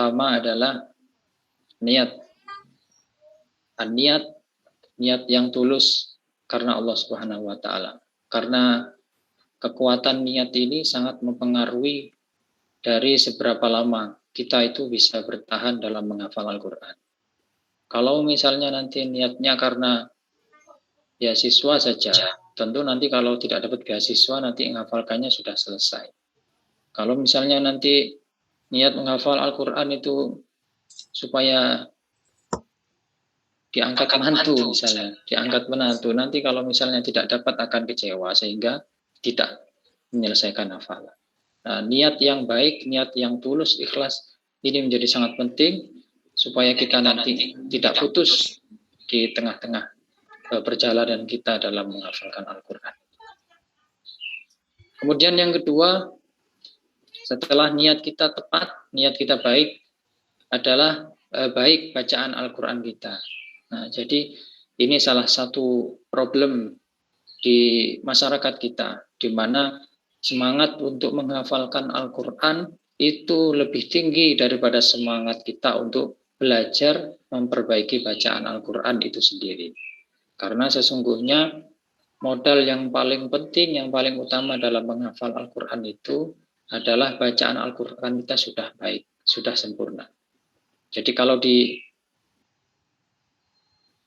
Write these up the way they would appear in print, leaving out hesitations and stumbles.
pertama adalah niat. Niat yang tulus karena Allah Subhanahu wa taala. Karena kekuatan niat ini sangat mempengaruhi dari seberapa lama kita itu bisa bertahan dalam menghafal Al-Qur'an. Kalau misalnya nanti niatnya karena beasiswa saja, tentu nanti kalau tidak dapat beasiswa nanti menghafalkannya sudah selesai. Kalau misalnya nanti niat menghafal Al-Qur'an itu supaya diangkat menantu misalnya, diangkat menantu, nanti kalau misalnya tidak dapat akan kecewa sehingga tidak menyelesaikan hafalan. Nah, niat yang baik, niat yang tulus, ikhlas ini menjadi sangat penting supaya kita nanti tidak putus di tengah-tengah perjalanan kita dalam menghafalkan Al-Qur'an. Kemudian yang kedua, setelah niat kita tepat, niat kita baik adalah baik bacaan Al-Qur'an kita. Nah, jadi ini salah satu problem di masyarakat kita, di mana semangat untuk menghafalkan Al-Qur'an itu lebih tinggi daripada semangat kita untuk belajar memperbaiki bacaan Al-Qur'an itu sendiri. Karena sesungguhnya modal yang paling penting, yang paling utama dalam menghafal Al-Qur'an itu adalah bacaan Al-Qur'an kita sudah baik, sudah sempurna. Jadi kalau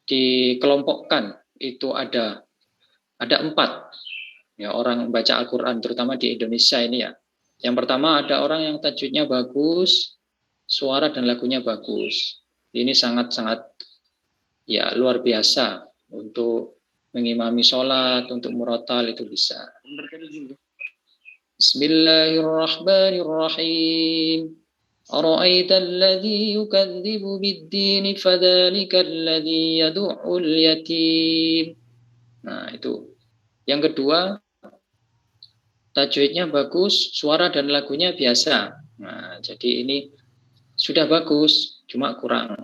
dikelompokkan itu ada 4 ya orang baca Al-Qur'an, terutama di Indonesia ini ya. Yang pertama ada orang yang tajwidnya bagus, suara dan lagunya bagus. Ini sangat-sangat ya luar biasa untuk mengimami sholat, untuk murotal itu bisa. Bismillahirrahmanirrahim. Ara'aita alladhi yukadzibu bid-din fadzalika alladhi yad'ul yatim. Nah, itu. Yang kedua, tajwidnya bagus, suara dan lagunya biasa. Nah, jadi ini sudah bagus, cuma kurang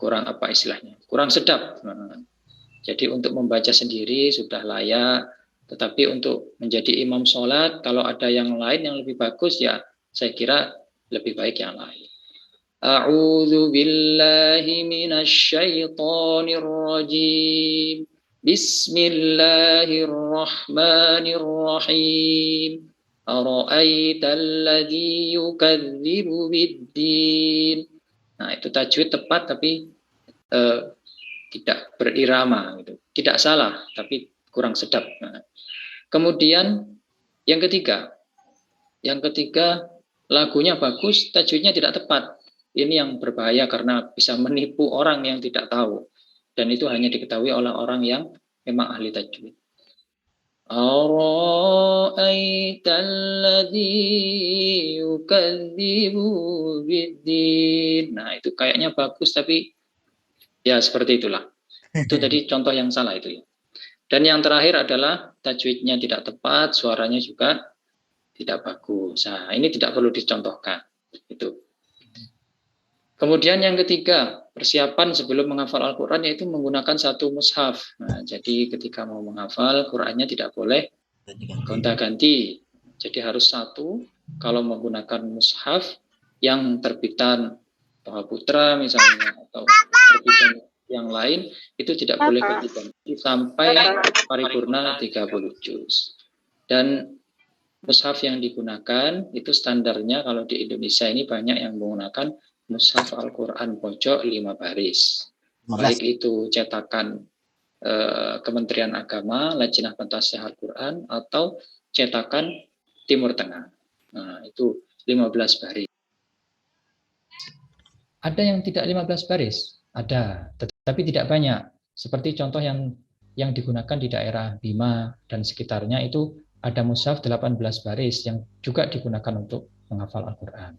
apa istilahnya? Kurang sedap. Nah, jadi untuk membaca sendiri sudah layak, tetapi untuk menjadi imam sholat, kalau ada yang lain yang lebih bagus ya saya kira lebih baik yang lain. A'udzu billahi minasy syaithanir rajim. Bismillahirrahmanirrahim. Ara'aital ladzi yukadzibu bid-din. Nah, itu tajwid tepat tapi tidak berirama gitu. Tidak salah tapi kurang sedap. Nah, kemudian yang ketiga lagunya bagus, tajwidnya tidak tepat. Ini yang berbahaya karena bisa menipu orang yang tidak tahu. Dan itu hanya diketahui oleh orang yang memang ahli tajwid. Ara'aital ladzi yukadzibu bid-din. Nah, itu kayaknya bagus tapi ya seperti itulah. Itu tadi contoh yang salah itu ya. Dan yang terakhir adalah tajwidnya tidak tepat, suaranya juga tidak bagus. Nah, ini tidak perlu dicontohkan. Itu. Kemudian yang ketiga, persiapan sebelum menghafal Al-Qur'an yaitu menggunakan satu mushaf. Nah, jadi ketika mau menghafal Qur'annya tidak boleh gonta-ganti. Jadi harus satu. Kalau menggunakan mushaf yang terbitan Toha Putra misalnya atau terbitan yang lain itu tidak boleh ganti sampai paripurna 30 juz. Dan mushaf yang digunakan itu standarnya kalau di Indonesia ini banyak yang menggunakan mushaf Al-Qur'an pojok 5 baris. 15. Baik itu cetakan Kementerian Agama, Lajnah Pentasih Al-Qur'an atau cetakan Timur Tengah. Nah, itu 15 baris. Ada yang tidak 15 baris? Ada, tetapi tidak banyak. Seperti contoh yang digunakan di daerah Bima dan sekitarnya itu ada mushaf 18 baris yang juga digunakan untuk menghafal Al-Qur'an.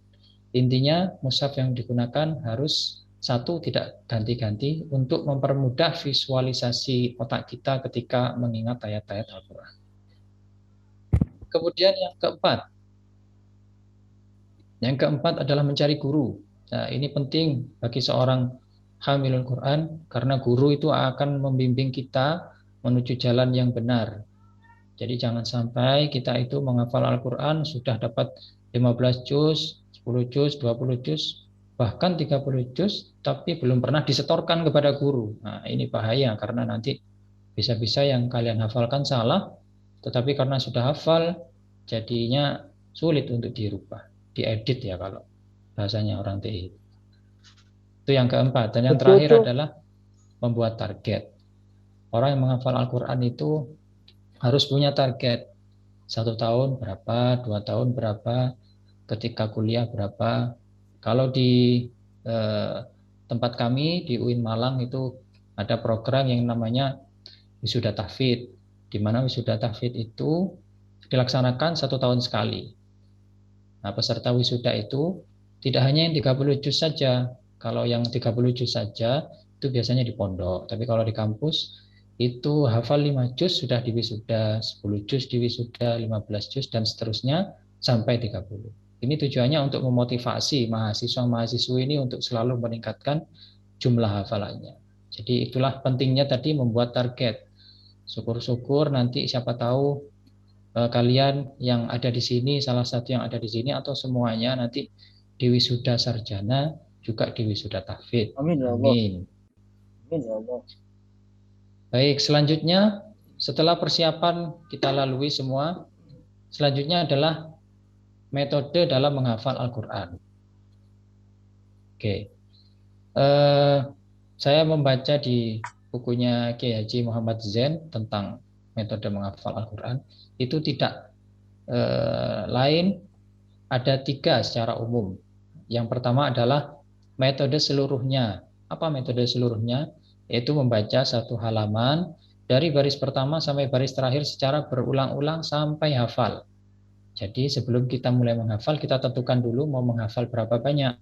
Intinya mushaf yang digunakan harus satu tidak ganti-ganti untuk mempermudah visualisasi otak kita ketika mengingat ayat-ayat Al-Qur'an. Kemudian yang keempat adalah mencari guru. Nah, ini penting bagi seorang hamilul Quran karena guru itu akan membimbing kita menuju jalan yang benar. Jadi jangan sampai kita itu menghafal Al-Qur'an sudah dapat 15 juz, 10 juz, 20 juz, bahkan 30 juz, tapi belum pernah disetorkan kepada guru. Nah, ini bahaya karena nanti bisa-bisa yang kalian hafalkan salah, tetapi karena sudah hafal, jadinya sulit untuk dirubah, diedit ya kalau bahasanya orang TI. Itu yang keempat. Dan yang Betul terakhir tuh. adalah membuat target. Orang yang menghafal Al-Quran itu harus punya target. 1 tahun berapa, 2 tahun berapa, ketika kuliah berapa. Kalau di eh, tempat kami di UIN Malang itu ada program yang namanya wisuda tahfidz, di mana wisuda tahfidz itu dilaksanakan 1 tahun sekali. Nah, peserta wisuda itu tidak hanya yang 30 juz saja. Kalau yang 30 juz saja itu biasanya di pondok, tapi kalau di kampus itu hafal 5 juz sudah di wisuda, 10 juz di wisuda, 15 juz dan seterusnya sampai 30. Ini tujuannya untuk memotivasi mahasiswa-mahasiswi ini untuk selalu meningkatkan jumlah hafalannya. Jadi itulah pentingnya tadi membuat target. Syukur-syukur nanti siapa tahu kalian yang ada di sini, salah satu yang ada di sini atau semuanya nanti di wisuda sarjana juga di wisuda tahfidz. Amin ya Allah. Amin. Amin ya Allah. Baik, selanjutnya setelah persiapan kita lalui semua, selanjutnya adalah metode dalam menghafal Al-Quran. Oke, eh, saya membaca di bukunya Kiai Haji Muhammad Zain tentang metode menghafal Al-Quran. Itu tidak lain, ada 3 secara umum. Yang pertama adalah metode seluruhnya. Apa metode seluruhnya? Yaitu membaca satu halaman dari baris pertama sampai baris terakhir secara berulang-ulang sampai hafal. Jadi sebelum kita mulai menghafal, kita tentukan dulu mau menghafal berapa banyak.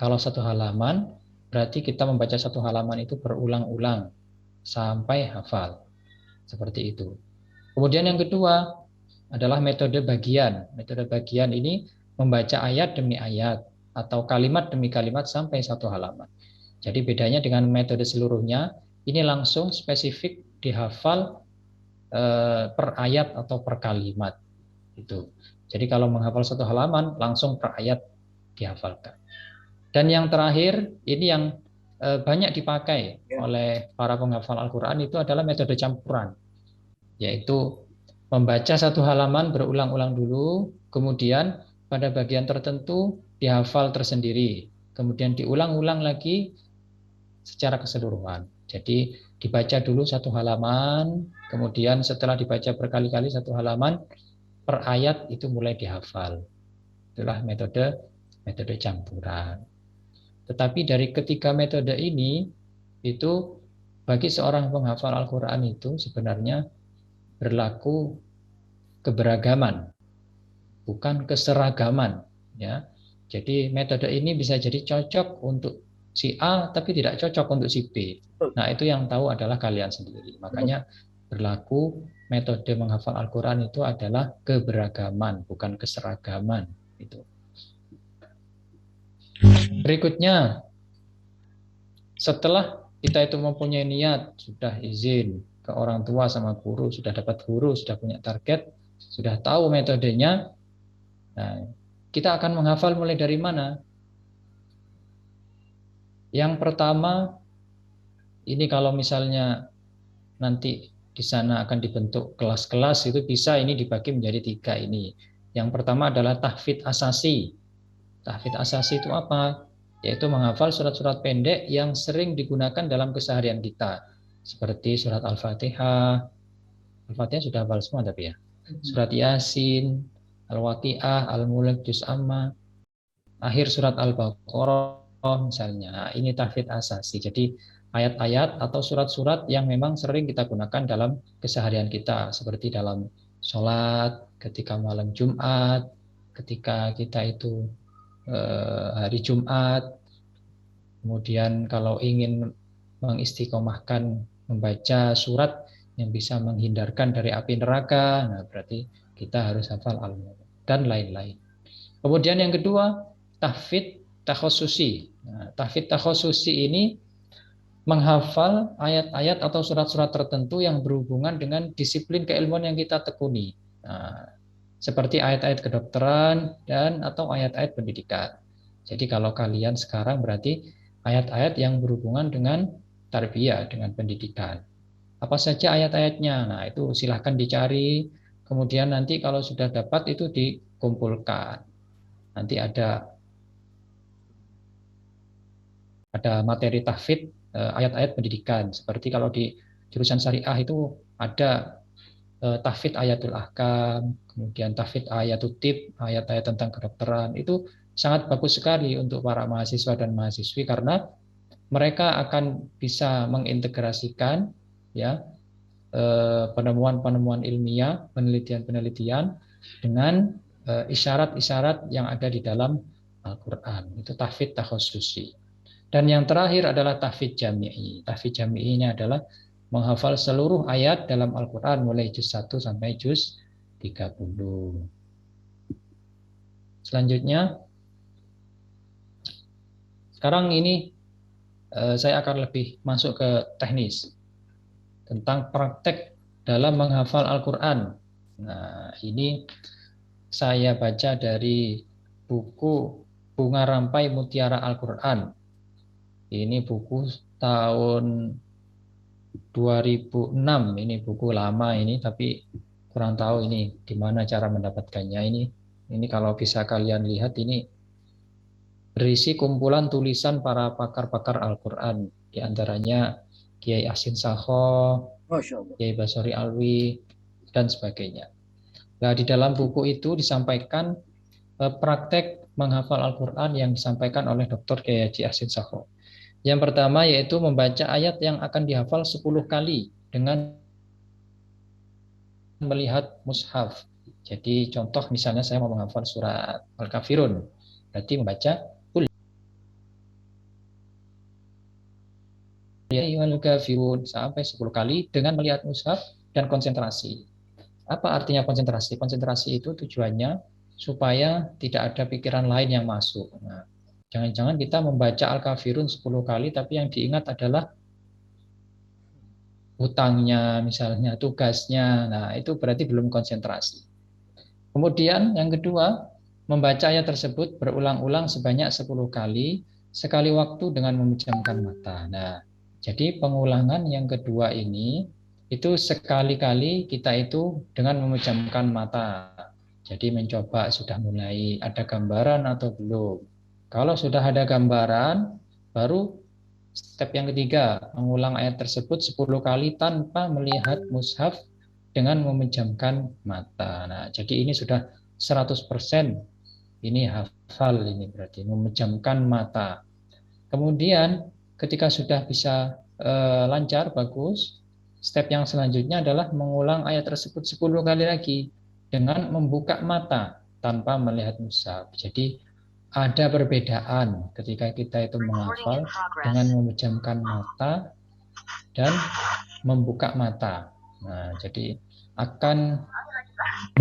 Kalau satu halaman, berarti kita membaca satu halaman itu berulang-ulang sampai hafal. Seperti itu. Kemudian yang kedua adalah metode bagian. Metode bagian ini membaca ayat demi ayat atau kalimat demi kalimat sampai satu halaman. Jadi bedanya dengan metode seluruhnya, ini langsung spesifik dihafal per ayat atau per kalimat. Itu. Jadi kalau menghafal satu halaman, langsung per ayat dihafalkan. Dan yang terakhir, ini yang banyak dipakai Ya. oleh para penghafal Al-Quran itu adalah metode campuran, yaitu membaca satu halaman berulang-ulang dulu, kemudian pada bagian tertentu dihafal tersendiri, kemudian diulang-ulang lagi secara keseluruhan. Jadi dibaca dulu satu halaman, kemudian setelah dibaca berkali-kali satu halaman, per ayat itu mulai dihafal. Itulah metode metode campuran. Tetapi dari ketiga metode ini, itu bagi seorang penghafal Al-Quran itu sebenarnya berlaku keberagaman, bukan keseragaman. Ya, jadi metode ini bisa jadi cocok untuk si A, tapi tidak cocok untuk si B. Nah, itu yang tahu adalah kalian sendiri. Makanya berlaku metode menghafal Al-Quran itu adalah keberagaman, bukan keseragaman. Itu. Berikutnya, setelah kita itu mempunyai niat, sudah izin ke orang tua sama guru, sudah dapat guru, sudah punya target, sudah tahu metodenya, nah, kita akan menghafal mulai dari mana? Yang pertama, ini kalau misalnya nanti di sana akan dibentuk kelas-kelas, itu bisa ini dibagi menjadi 3 ini. Yang pertama adalah tahfidz asasi. Tahfidz asasi itu apa? Yaitu menghafal surat-surat pendek yang sering digunakan dalam keseharian kita. Seperti surat Al-Fatihah. Al-Fatihah sudah hafal semua tapi ya. Surat Yasin, Al-Waqiah, Al-Mulk, Juz Amma, akhir surat Al-Baqarah misalnya. Nah, ini tahfidz asasi. Jadi ayat-ayat atau surat-surat yang memang sering kita gunakan dalam keseharian kita. Seperti dalam sholat, ketika malam Jumat, ketika kita itu hari Jumat, kemudian kalau ingin mengistiqomahkan membaca surat yang bisa menghindarkan dari api neraka, nah berarti kita harus hafal Al-Mulk dan lain-lain. Kemudian yang kedua, tahfidz takhususi. Nah, tahfidz takhususi ini menghafal ayat-ayat atau surat-surat tertentu yang berhubungan dengan disiplin keilmuan yang kita tekuni. Nah, seperti ayat-ayat kedokteran dan atau ayat-ayat pendidikan. Jadi kalau kalian sekarang berarti ayat-ayat yang berhubungan dengan tarbiyah, dengan pendidikan. Apa saja ayat-ayatnya? Nah, itu silahkan dicari. Kemudian nanti kalau sudah dapat itu dikumpulkan. Nanti ada materi tahfidz ayat-ayat pendidikan. Seperti kalau di jurusan syariah itu ada tahfidz ayatul ahkam, kemudian tahfidz ayatul tib, ayat-ayat tentang kedokteran. Itu sangat bagus sekali untuk para mahasiswa dan mahasiswi karena mereka akan bisa mengintegrasikan ya penemuan-penemuan ilmiah, penelitian-penelitian dengan isyarat-isyarat yang ada di dalam Al-Quran. Itu tahfidz takhususi. Dan yang terakhir adalah tahfidz jami'i. Tahfidz jami'inya adalah menghafal seluruh ayat dalam Al-Quran mulai juz 1 sampai juz 30. Selanjutnya, sekarang ini saya akan lebih masuk ke teknis tentang praktek dalam menghafal Al-Quran. Nah, ini saya baca dari buku Bunga Rampai Mutiara Al-Quran. Ini buku tahun 2006, ini buku lama ini, tapi kurang tahu ini di mana cara mendapatkannya ini. Ini kalau bisa kalian lihat ini berisi kumpulan tulisan para pakar-pakar Al-Quran, di antaranya Kiai Asin Sakho, Kiai Basori Alwi, dan sebagainya. Nah, di dalam buku itu disampaikan praktek menghafal Al-Quran yang disampaikan oleh Dr. Kiai Haji Asin Sakho. Yang pertama yaitu membaca ayat yang akan dihafal 10 kali dengan melihat mushaf. Jadi contoh misalnya saya mau menghafal surat Al-Kafirun, berarti membaca Al-Kafirun sampai 10 kali dengan melihat mushaf dan konsentrasi. Apa artinya konsentrasi? Konsentrasi itu tujuannya supaya tidak ada pikiran lain yang masuk. Nah, jangan-jangan kita membaca Al-Kafirun 10 kali tapi yang diingat adalah hutangnya, misalnya tugasnya. Nah, itu berarti belum konsentrasi. Kemudian yang kedua, membaca ayat tersebut berulang-ulang sebanyak 10 kali, sekali waktu dengan memejamkan mata. Nah, jadi pengulangan yang kedua ini, itu sekali-kali kita itu dengan memejamkan mata. Jadi mencoba sudah mulai ada gambaran atau belum. Kalau sudah ada gambaran, baru step yang ketiga, mengulang ayat tersebut 10 kali tanpa melihat mushaf dengan memejamkan mata. Nah, jadi ini sudah 100% ini hafal ini berarti memejamkan mata. Kemudian ketika sudah bisa lancar bagus, step yang selanjutnya adalah mengulang ayat tersebut 10 kali lagi dengan membuka mata tanpa melihat mushaf. Jadi ada perbedaan ketika kita itu menghafal dengan memejamkan mata dan membuka mata. Nah, jadi akan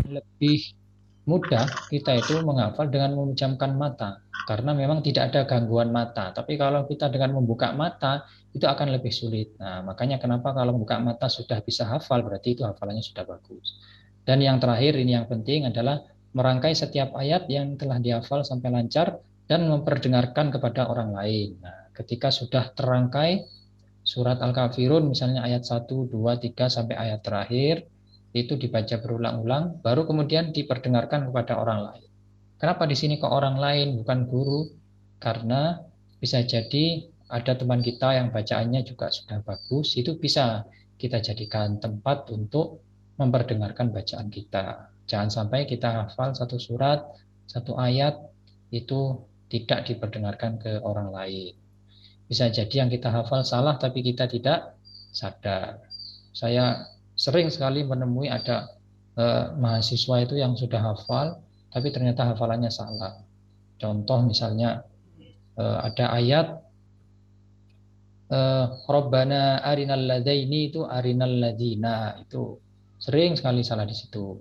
lebih mudah kita itu menghafal dengan memejamkan mata karena memang tidak ada gangguan mata. Tapi kalau kita dengan membuka mata itu akan lebih sulit. Nah, makanya kenapa kalau membuka mata sudah bisa hafal berarti itu hafalannya sudah bagus. Dan yang terakhir ini yang penting adalah merangkai setiap ayat yang telah dihafal sampai lancar dan memperdengarkan kepada orang lain. Nah, ketika sudah terangkai surat Al-Kafirun misalnya ayat 1, 2, 3 sampai ayat terakhir itu dibaca berulang-ulang baru kemudian diperdengarkan kepada orang lain. Kenapa di sini ke orang lain bukan guru? Karena bisa jadi ada teman kita yang bacaannya juga sudah bagus, itu bisa kita jadikan tempat untuk memperdengarkan bacaan kita. Jangan sampai kita hafal satu surat, satu ayat itu tidak diperdengarkan ke orang lain. Bisa jadi yang kita hafal salah tapi kita tidak sadar. Saya sering sekali menemui ada mahasiswa itu yang sudah hafal tapi ternyata hafalannya salah. Contoh misalnya ada ayat Rabbana arinal ladaini itu arinal ladina itu sering sekali salah di situ.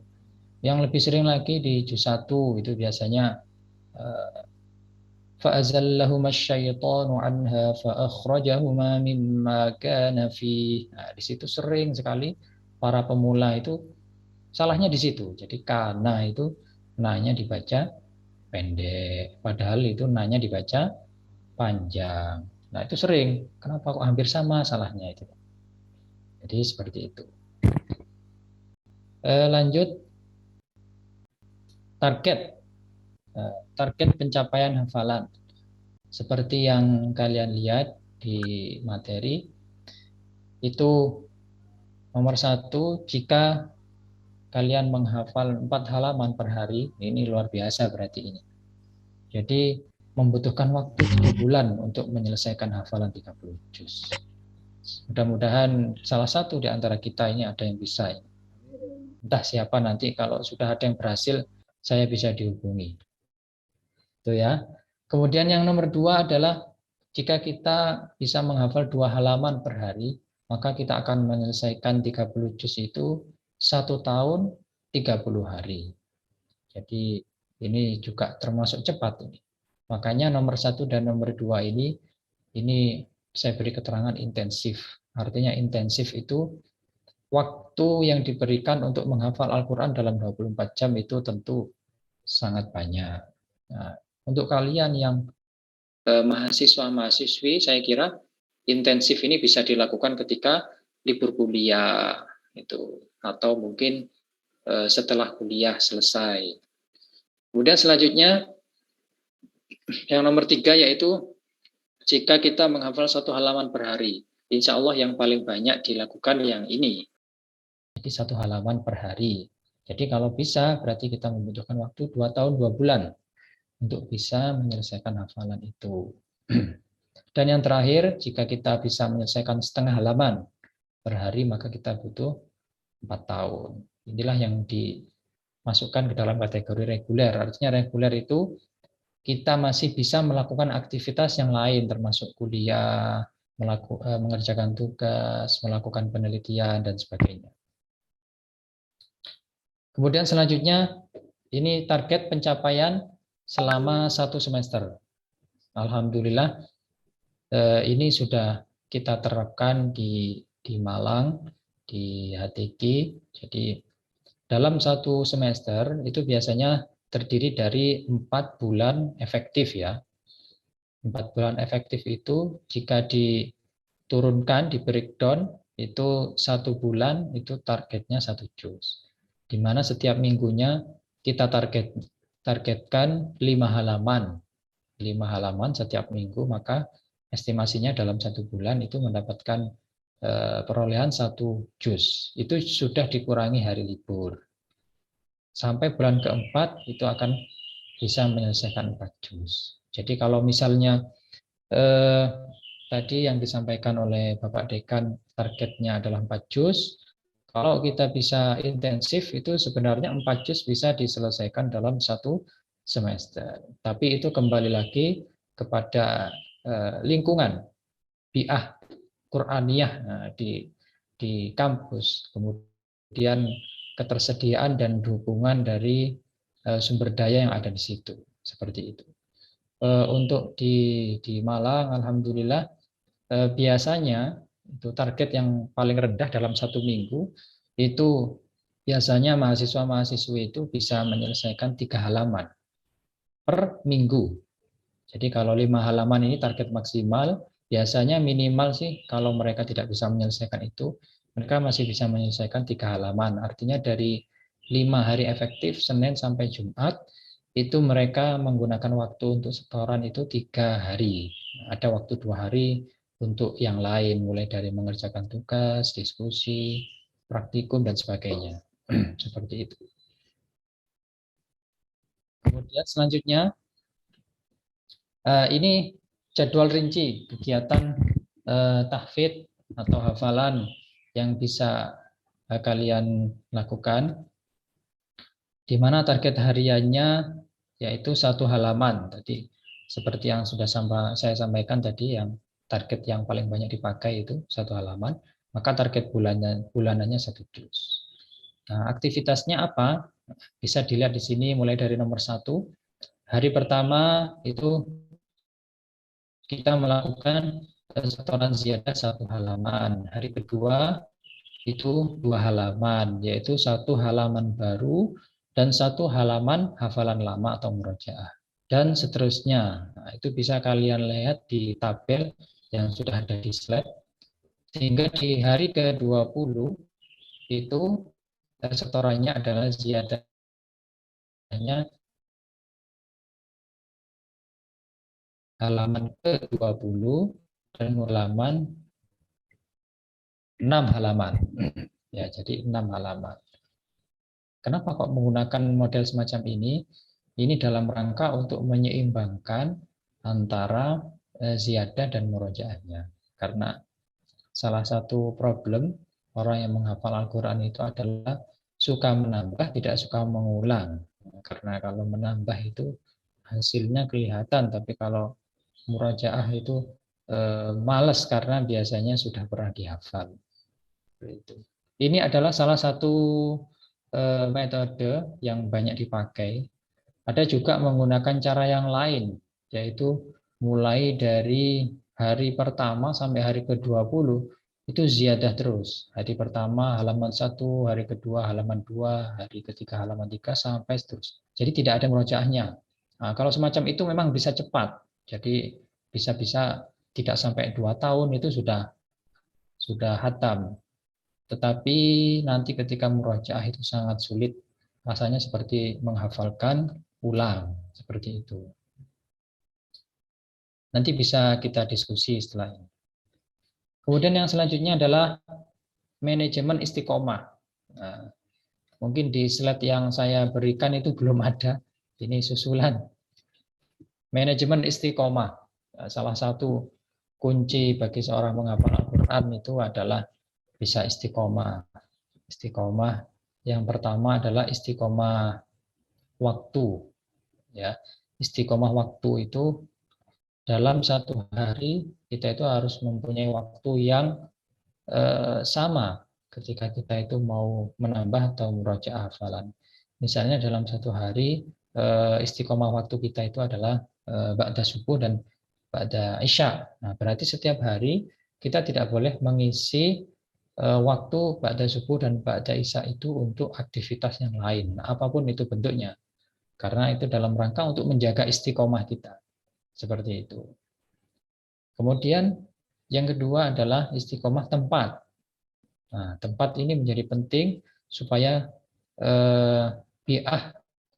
Yang lebih sering lagi di juz 1 itu biasanya fa'azallahuma syaitanu anha fa'akhrajahuma mimma kana fi. Nah, di situ sering sekali para pemula itu salahnya di situ. Jadi kana itu nanya dibaca pendek. Padahal itu nanya dibaca panjang. Nah itu sering. Kenapa kok hampir sama salahnya itu? Jadi seperti itu. Lanjut target. Target pencapaian hafalan. Seperti yang kalian lihat di materi, itu nomor 1, jika kalian menghafal 4 halaman per hari, ini luar biasa berarti ini. Jadi membutuhkan waktu 3 bulan untuk menyelesaikan hafalan 30 juz. Mudah-mudahan salah satu di antara kita ini ada yang bisa. Entah siapa nanti, kalau sudah ada yang berhasil, saya bisa dihubungi. Itu ya. Kemudian yang nomor 2 adalah jika kita bisa menghafal 2 halaman per hari, maka kita akan menyelesaikan 30 juz itu 1 tahun 30 hari. Jadi ini juga termasuk cepat ini. Makanya nomor 1 dan nomor 2 ini saya beri keterangan intensif. Artinya intensif itu waktu yang diberikan untuk menghafal Al-Quran dalam 24 jam itu tentu sangat banyak. Nah, untuk kalian yang mahasiswa-mahasiswi, saya kira intensif ini bisa dilakukan ketika libur kuliah itu, atau mungkin setelah kuliah selesai. Kemudian selanjutnya yang nomor 3 yaitu jika kita menghafal 1 halaman per hari. Insya Allah yang paling banyak dilakukan yang ini. Jadi 1 halaman per hari. Jadi kalau bisa berarti kita membutuhkan waktu 2 tahun 2 bulan untuk bisa menyelesaikan hafalan itu. Dan yang terakhir, jika kita bisa menyelesaikan setengah halaman per hari, maka kita butuh 4 tahun. Inilah yang dimasukkan ke dalam kategori reguler. Artinya reguler itu kita masih bisa melakukan aktivitas yang lain, termasuk kuliah, mengerjakan tugas, melakukan penelitian, dan sebagainya. Kemudian selanjutnya, ini target pencapaian selama 1 semester. Alhamdulillah, ini sudah kita terapkan di Malang, di HTG. Jadi dalam 1 semester itu biasanya terdiri dari 4 bulan efektif ya. 4 bulan efektif itu jika diturunkan, di breakdown, itu 1 bulan itu targetnya 1 juz. Di mana setiap minggunya kita targetkan 5 halaman. 5 halaman setiap minggu, maka estimasinya dalam 1 bulan itu mendapatkan perolehan 1 juz. Itu sudah dikurangi hari libur. Sampai bulan keempat itu akan bisa menyelesaikan 4 juz. Jadi kalau misalnya tadi yang disampaikan oleh Bapak Dekan targetnya adalah 4 juz, kalau kita bisa intensif itu sebenarnya 4 juz bisa diselesaikan dalam 1 semester. Tapi itu kembali lagi kepada lingkungan bi'ah Qur'aniyah di kampus, kemudian ketersediaan dan dukungan dari sumber daya yang ada di situ, seperti itu. Untuk di Malang, alhamdulillah biasanya itu target yang paling rendah dalam 1 minggu itu biasanya mahasiswa-mahasiswi itu bisa menyelesaikan 3 halaman per minggu. Jadi kalau 5 halaman ini target maksimal, biasanya minimal sih kalau mereka tidak bisa menyelesaikan itu, mereka masih bisa menyelesaikan 3 halaman. Artinya dari 5 hari efektif, Senin sampai Jumat, itu mereka menggunakan waktu untuk setoran itu 3 hari. Ada waktu 2 hari untuk yang lain, mulai dari mengerjakan tugas, diskusi, praktikum, dan sebagainya. Seperti itu. Kemudian selanjutnya, ini jadwal rinci kegiatan tahfidz atau hafalan yang bisa kalian lakukan, di mana target hariannya yaitu 1 halaman. Tadi seperti yang sudah saya sampaikan tadi, yang target yang paling banyak dipakai itu 1 halaman, maka target bulanannya 1 juz. Nah, aktivitasnya apa? Bisa dilihat di sini mulai dari nomor 1. Hari pertama itu kita melakukan setoran ziyadah 1 halaman. Hari kedua itu 2 halaman, yaitu 1 halaman baru dan 1 halaman hafalan lama atau murojaah. dan seterusnya. Nah, itu bisa kalian lihat di tabel yang sudah ada di slide. Sehingga di hari ke-20 itu setorannya adalah ziyadahnya halaman ke-20 dan halaman 6 halaman. Ya, jadi 6 halaman. Kenapa kok menggunakan model semacam ini? Ini dalam rangka untuk menyeimbangkan antara ziyadah dan murojaahnya. Karena salah satu problem orang yang menghafal Al-Quran itu adalah suka menambah, tidak suka mengulang. Karena kalau menambah itu hasilnya kelihatan, tapi kalau murojaah itu malas karena biasanya sudah pernah dihafal. Ini adalah salah satu metode yang banyak dipakai. Ada juga menggunakan cara yang lain, yaitu mulai dari hari pertama sampai hari ke-20 itu ziyadah terus. Hari pertama halaman 1, hari kedua halaman 2, hari ketiga halaman 3 sampai seterusnya. Jadi tidak ada murojaahnya. Nah, kalau semacam itu memang bisa cepat. Jadi bisa-bisa tidak sampai 2 tahun itu sudah hatam. Tetapi nanti ketika murojaah itu sangat sulit, rasanya seperti menghafalkan ulang, seperti itu. Nanti bisa kita diskusi setelah ini. Kemudian yang selanjutnya adalah manajemen istiqomah. Nah, mungkin di slide yang saya berikan itu belum ada, ini susulan. Manajemen istiqomah, salah satu kunci bagi seorang penghafal Al-Quran itu adalah bisa istiqomah. Istiqomah yang pertama adalah istiqomah waktu. Ya, istiqomah waktu itu dalam satu hari kita itu harus mempunyai waktu yang sama ketika kita itu mau menambah atau murojaah hafalan. Misalnya dalam satu hari istiqomah waktu kita itu adalah ba'da subuh dan ba'da isya. Nah, berarti setiap hari kita tidak boleh mengisi waktu ba'da subuh dan ba'da isya itu untuk aktivitas yang lain, apapun itu bentuknya. Karena itu dalam rangka untuk menjaga istiqomah kita. Seperti itu. Kemudian yang kedua adalah istiqomah tempat. Nah, tempat ini menjadi penting supaya bi'ah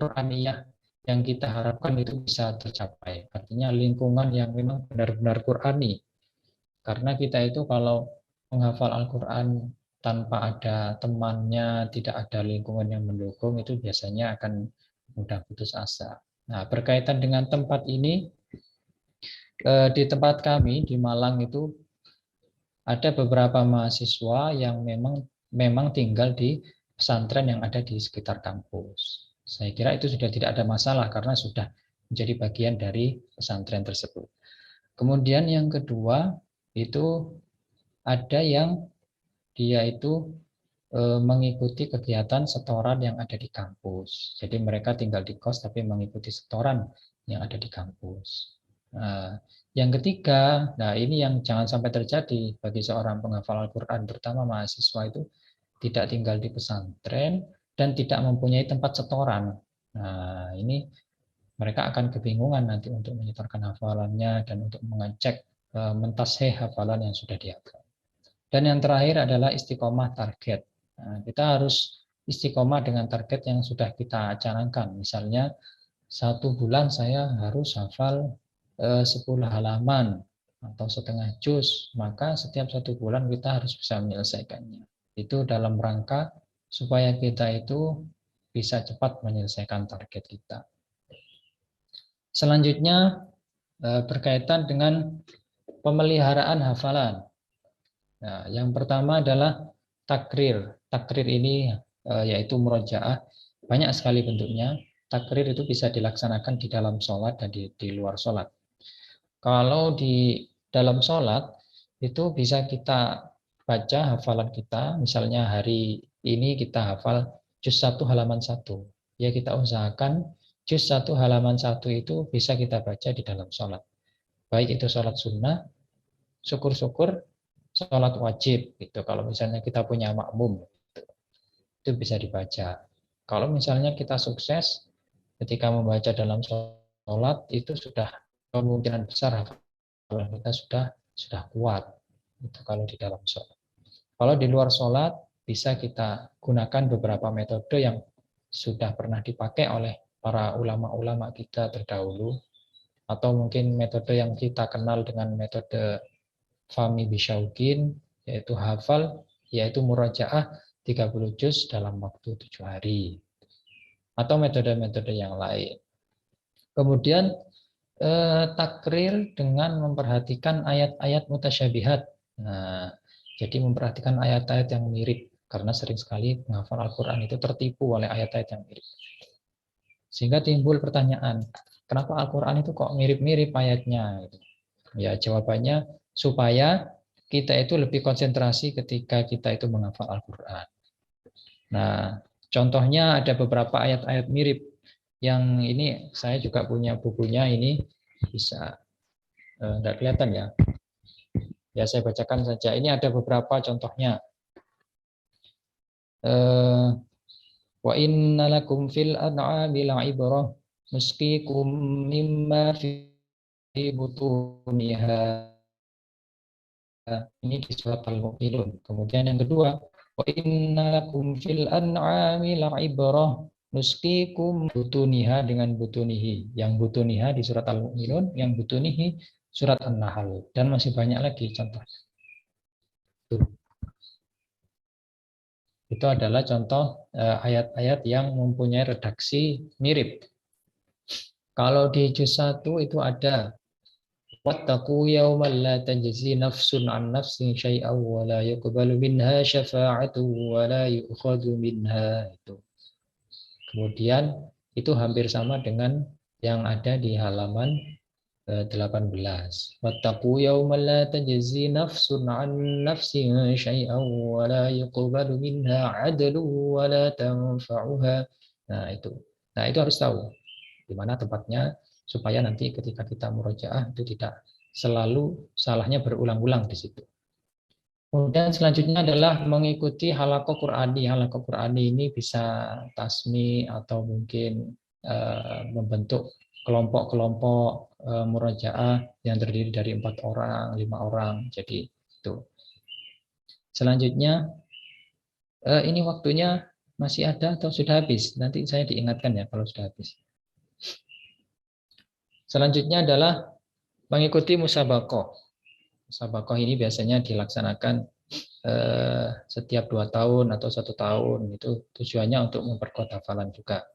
Qur'aniyah yang kita harapkan itu bisa tercapai. Artinya lingkungan yang memang benar-benar Qur'ani. Karena kita itu kalau menghafal Al-Quran tanpa ada temannya, tidak ada lingkungan yang mendukung, itu biasanya akan mudah putus asa. Nah, berkaitan dengan tempat ini, di tempat kami di Malang itu ada beberapa mahasiswa yang memang tinggal di pesantren yang ada di sekitar kampus. Saya kira itu sudah tidak ada masalah karena sudah menjadi bagian dari pesantren tersebut. Kemudian yang kedua itu ada yang dia itu mengikuti kegiatan setoran yang ada di kampus. Jadi mereka tinggal di kos tapi mengikuti setoran yang ada di kampus. Nah, yang ketiga, nah ini yang jangan sampai terjadi bagi seorang penghafal Al-Quran, terutama mahasiswa itu tidak tinggal di pesantren dan tidak mempunyai tempat setoran. Nah, ini mereka akan kebingungan nanti untuk menyetorkan hafalannya dan untuk mengecek mentasheh hafalan yang sudah dihafal. Dan yang terakhir adalah istiqomah target. Nah, kita harus istiqomah dengan target yang sudah kita canangkan. Misalnya, 1 bulan saya harus hafal 10 halaman atau setengah juz, maka setiap 1 bulan kita harus bisa menyelesaikannya. Itu dalam rangka supaya kita itu bisa cepat menyelesaikan target kita. Selanjutnya berkaitan dengan pemeliharaan hafalan. Nah, yang pertama adalah takrir. Takrir ini yaitu murojaah. Banyak sekali bentuknya. Takrir itu bisa dilaksanakan di dalam sholat dan di luar sholat. Kalau di dalam sholat itu bisa kita baca hafalan kita. Misalnya hari ini kita hafal juz 1 halaman 1. Ya kita usahakan juz 1 halaman 1 itu bisa kita baca di dalam sholat. Baik itu sholat sunnah, syukur-syukur sholat wajib gitu. Kalau misalnya kita punya makmum itu bisa dibaca. Kalau misalnya kita sukses ketika membaca dalam sholat sholat itu sudah kemungkinan besar hafalan kita sudah kuat. Itu kalau di dalam sholat. Kalau di luar sholat bisa kita gunakan beberapa metode yang sudah pernah dipakai oleh para ulama-ulama kita terdahulu, atau mungkin metode yang kita kenal dengan metode Fahmi Bisyauqin, yaitu hafal, yaitu murajaah 30 juz dalam waktu 7 hari. Atau metode-metode yang lain. Kemudian takrir dengan memperhatikan ayat-ayat mutasyabihat. Nah, jadi memperhatikan ayat-ayat yang mirip, karena sering sekali menghafal Al-Quran itu tertipu oleh ayat-ayat yang mirip. Sehingga timbul pertanyaan, kenapa Al-Quran itu kok mirip-mirip ayatnya? Ya, jawabannya supaya kita itu lebih konsentrasi ketika kita itu menghafal Al-Quran. Nah, contohnya ada beberapa ayat-ayat mirip. Yang ini saya juga punya bukunya, ini bisa enggak kelihatan ya. Ya, saya bacakan saja. Ini ada beberapa contohnya. Wa inna lakum fil an'ami la'ibrah nusqikum mimma fi butuniha. Ini di surat Al-Mu'minun. Kemudian yang kedua, wa inna lakum fil an'ami la'ibrah nusqikum butuniha dengan butunihi. Yang butuniha di surat Al-Mu'minun, yang butunihi surat An-Nahl, dan masih banyak lagi contohnya. Itu adalah contoh ayat-ayat yang mempunyai redaksi mirip. Kalau di juz 1 itu ada wattaqu yawman la tajzi nafsun an nafsin syai'an wa la yuqbalu minha syafa'atu wa la yu'khadhu minha. Itu. Kemudian itu hampir sama dengan yang ada di halaman 18. Wattaqu yawman la tajzi nafsun an nafsin syai'an wa la yuqbalu minha 'adlun wa la tanfa'uha. Nah, itu. Nah, itu harus tahu di mana tempatnya supaya nanti ketika kita murojaah itu tidak selalu salahnya berulang-ulang di situ. Kemudian selanjutnya adalah mengikuti halaqah Qur'ani. Halaqah Qur'ani ini bisa tasmi atau mungkin membentuk kelompok-kelompok murojaah yang terdiri dari 4 orang, 5 orang. Jadi itu. Selanjutnya ini waktunya masih ada atau sudah habis? Nanti saya diingatkan ya kalau sudah habis. Selanjutnya adalah mengikuti musabaqah. Musabaqah ini biasanya dilaksanakan setiap 2 tahun atau 1 tahun. Itu tujuannya untuk memperkuat hafalan juga.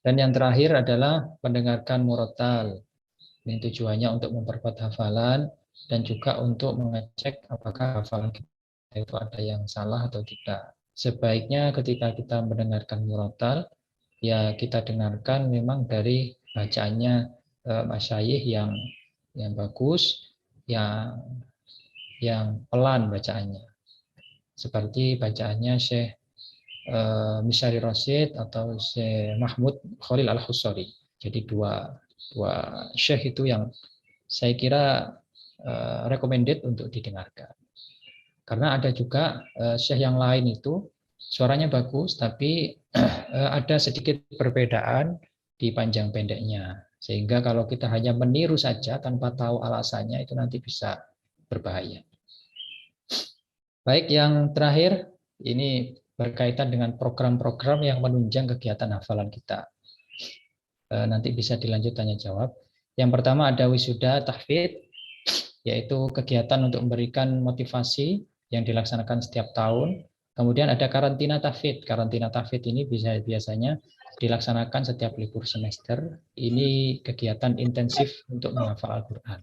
Dan yang terakhir adalah mendengarkan murotal. Ini tujuannya untuk memperkuat hafalan dan juga untuk mengecek apakah hafalan kita itu ada yang salah atau tidak. Sebaiknya ketika kita mendengarkan murotal, ya kita dengarkan memang dari bacaannya masyayikh yang bagus, yang pelan bacaannya. Seperti bacaannya Syekh Misyari Rasyid atau Syekh Mahmud Khalil Al-Husari. Jadi dua syekh itu yang saya kira recommended untuk didengarkan. Karena ada juga syekh yang lain itu suaranya bagus tapi ada sedikit perbedaan di panjang pendeknya. Sehingga kalau kita hanya meniru saja tanpa tahu alasannya itu nanti bisa berbahaya. Baik, yang terakhir ini berkaitan dengan program-program yang menunjang kegiatan hafalan kita. Nanti bisa dilanjut tanya jawab. Yang pertama ada wisuda tahfidz, yaitu kegiatan untuk memberikan motivasi yang dilaksanakan setiap tahun. Kemudian ada karantina tahfidz. Karantina tahfidz ini biasanya dilaksanakan setiap libur semester. Ini kegiatan intensif untuk menghafal Al-Quran.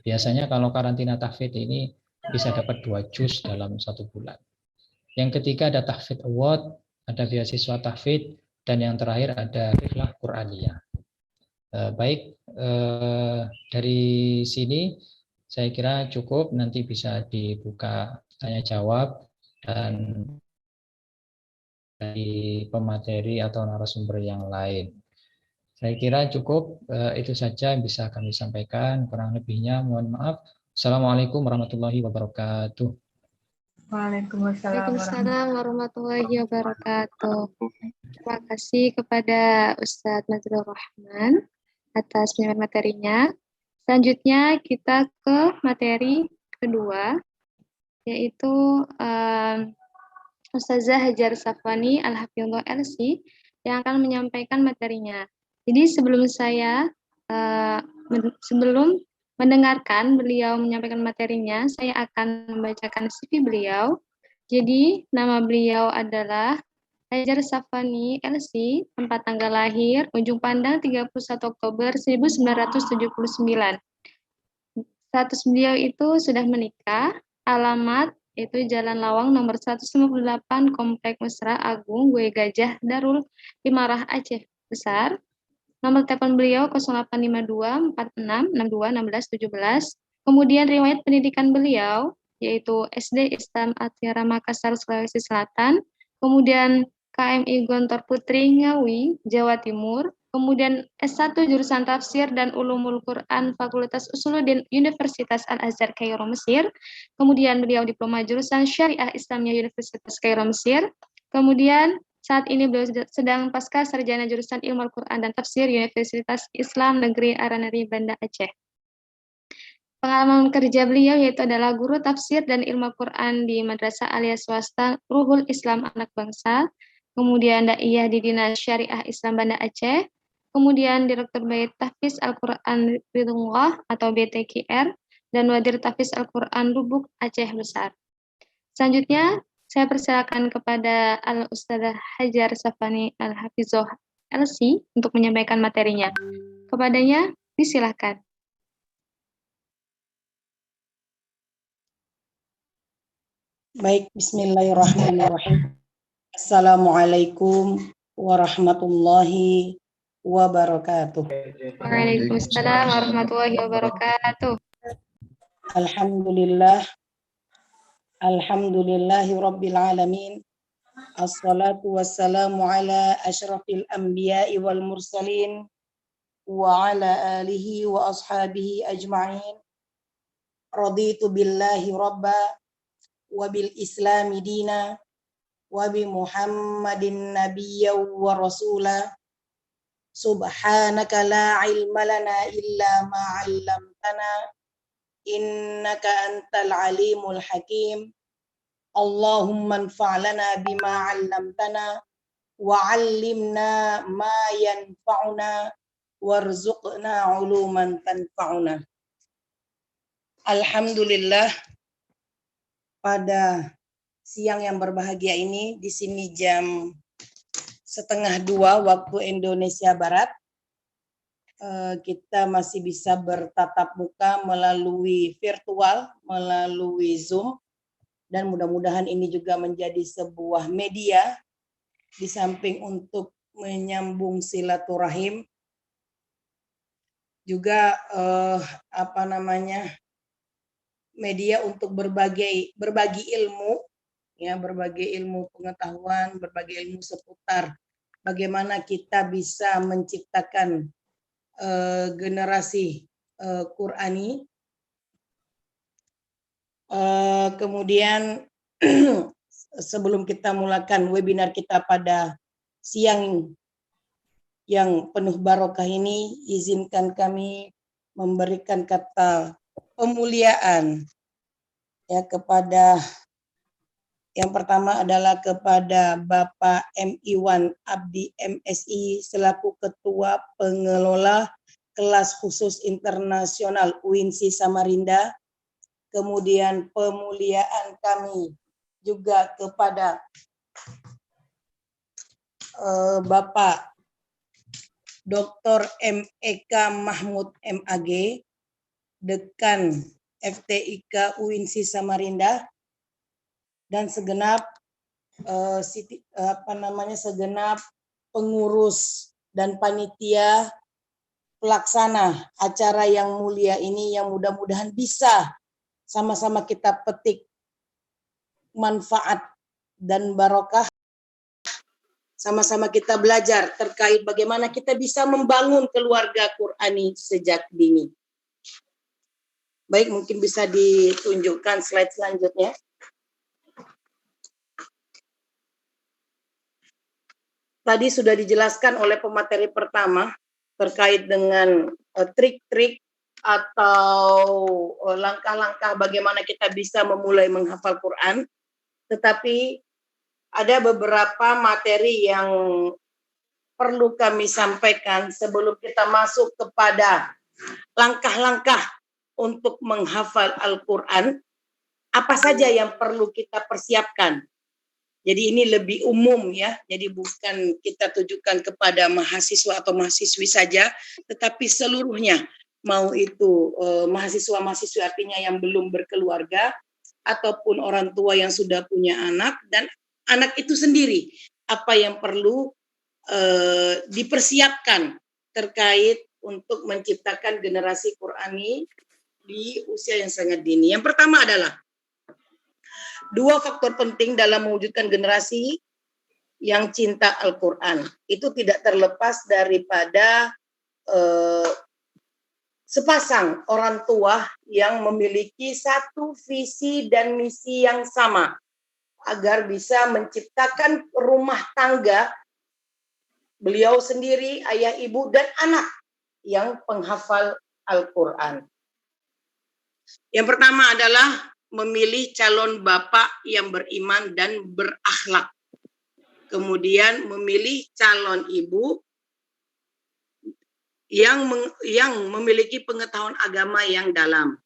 Biasanya kalau karantina tahfidz ini bisa dapat 2 juz dalam 1 bulan. Yang ketiga ada tahfidz award, ada beasiswa tahfidz, dan yang terakhir ada rihlah Qur'aniyah. Baik, dari sini saya kira cukup, nanti bisa dibuka tanya jawab dan dari pemateri atau narasumber yang lain. Saya kira cukup, itu saja yang bisa kami sampaikan, kurang lebihnya mohon maaf. Assalamualaikum warahmatullahi wabarakatuh. Waalaikumsalam warahmatullahi wabarakatuh. Terima kasih kepada Ustadz Nazrul Rahman atas penyampaian materinya. Selanjutnya kita ke materi kedua, yaitu Ustazah Hajar Safwani Al-Hafidhullah LC yang akan menyampaikan materinya. Jadi sebelum mendengarkan beliau menyampaikan materinya, saya akan membacakan CV beliau. Jadi nama beliau adalah Hajar Safwani LC, tempat tanggal lahir, Ujung Pandang 31 Oktober 1979. Status beliau itu sudah menikah, alamat itu Jalan Lawang nomor 158 Komplek Mesra Agung, Gue Gajah, Darul Imarah Aceh Besar. Nomor telepon beliau 0852 46 62 16 17. Kemudian riwayat pendidikan beliau yaitu SD Islam Atiara Makassar, Sulawesi Selatan. Kemudian KMI Gontor Putri Ngawi, Jawa Timur. Kemudian S1 jurusan Tafsir dan Ulumul Quran Fakultas Usuluddin Universitas Al-Azhar Kairo Mesir. Kemudian beliau diploma jurusan Syariah Islamiyah Universitas Kairo Mesir. Kemudian saat ini beliau sedang pasca sarjana jurusan Ilmu Al-Quran dan Tafsir Universitas Islam Negeri Aranari Banda Aceh. Pengalaman kerja beliau yaitu adalah guru tafsir dan ilmu Al-Quran di Madrasah Aliyah Swasta Ruhul Islam Anak Bangsa, kemudian Daiyah di Dinas Syariah Islam Banda Aceh, kemudian Direktur Bait Tahfiz Al-Quran Ridullah atau BTQR, dan Wadir Tahfiz Al-Quran Lubuk Aceh Besar. Selanjutnya, saya persilakan kepada Al-Ustazah Hajar Safwani Al-Hafidhullah LC untuk menyampaikan materinya. Kepadanya, disilakan. Baik, bismillahirrahmanirrahim. Assalamualaikum warahmatullahi wabarakatuh. Waalaikumsalam warahmatullahi wabarakatuh. Alhamdulillahi rabbil alamin. Assalatu wassalamu ala asyrafil anbiya'i wal mursalin wa ala alihi wa ashabihi ajma'in. Raditu billahi rabba wa bil islami dina wa bi Muhammadin nabiyya wa rasula. Subhanaka la ilma lana illa ma 'allamtana innaka antal alimul hakim. Allahumma anfa'lana bima 'allamtana wa 'allimna ma yanfa'una warzuqna 'uluman tanfa'una. Alhamdulillah, pada siang yang berbahagia ini, di sini jam 1:30 waktu Indonesia Barat, kita masih bisa bertatap muka melalui virtual, melalui Zoom, dan mudah-mudahan ini juga menjadi sebuah media di samping untuk menyambung silaturahim, juga media untuk berbagi ilmu, ya, berbagi ilmu pengetahuan, berbagi ilmu seputar bagaimana kita bisa menciptakan generasi Qurani. Kemudian sebelum kita mulakan webinar kita pada siang yang penuh barokah ini, izinkan kami memberikan kata pemuliaan ya kepada yang pertama adalah kepada Bapak M. Iwan Abdi MSI selaku Ketua Pengelola Kelas Khusus Internasional UINSI Samarinda. Kemudian pemuliaan kami juga kepada Bapak Dr. M.Ek. Mahmud MAG, Dekan FTIK UINSI Samarinda, dan segenap segenap pengurus dan panitia pelaksana acara yang mulia ini, yang mudah-mudahan bisa sama-sama kita petik manfaat dan barokah, sama-sama kita belajar terkait bagaimana kita bisa membangun keluarga Qurani sejak dini. Baik, mungkin bisa ditunjukkan slide selanjutnya. Tadi sudah dijelaskan oleh pemateri pertama terkait dengan trik-trik atau langkah-langkah bagaimana kita bisa memulai menghafal Quran, tetapi ada beberapa materi yang perlu kami sampaikan sebelum kita masuk kepada langkah-langkah untuk menghafal Al-Quran. Apa saja yang perlu kita persiapkan? Jadi ini lebih umum ya, jadi bukan kita tujukan kepada mahasiswa atau mahasiswi saja, tetapi seluruhnya, mau itu mahasiswa-mahasiswi artinya yang belum berkeluarga, ataupun orang tua yang sudah punya anak, dan anak itu sendiri, apa yang perlu dipersiapkan terkait untuk menciptakan generasi Qurani di usia yang sangat dini. Yang pertama adalah dua faktor penting dalam mewujudkan generasi yang cinta Al-Quran. Itu tidak terlepas daripada sepasang orang tua yang memiliki satu visi dan misi yang sama agar bisa menciptakan rumah tangga beliau sendiri, ayah, ibu, dan anak yang penghafal Al-Quran. Yang pertama adalah memilih calon bapak yang beriman dan berakhlak. Kemudian memilih calon ibu yang memiliki pengetahuan agama yang dalam.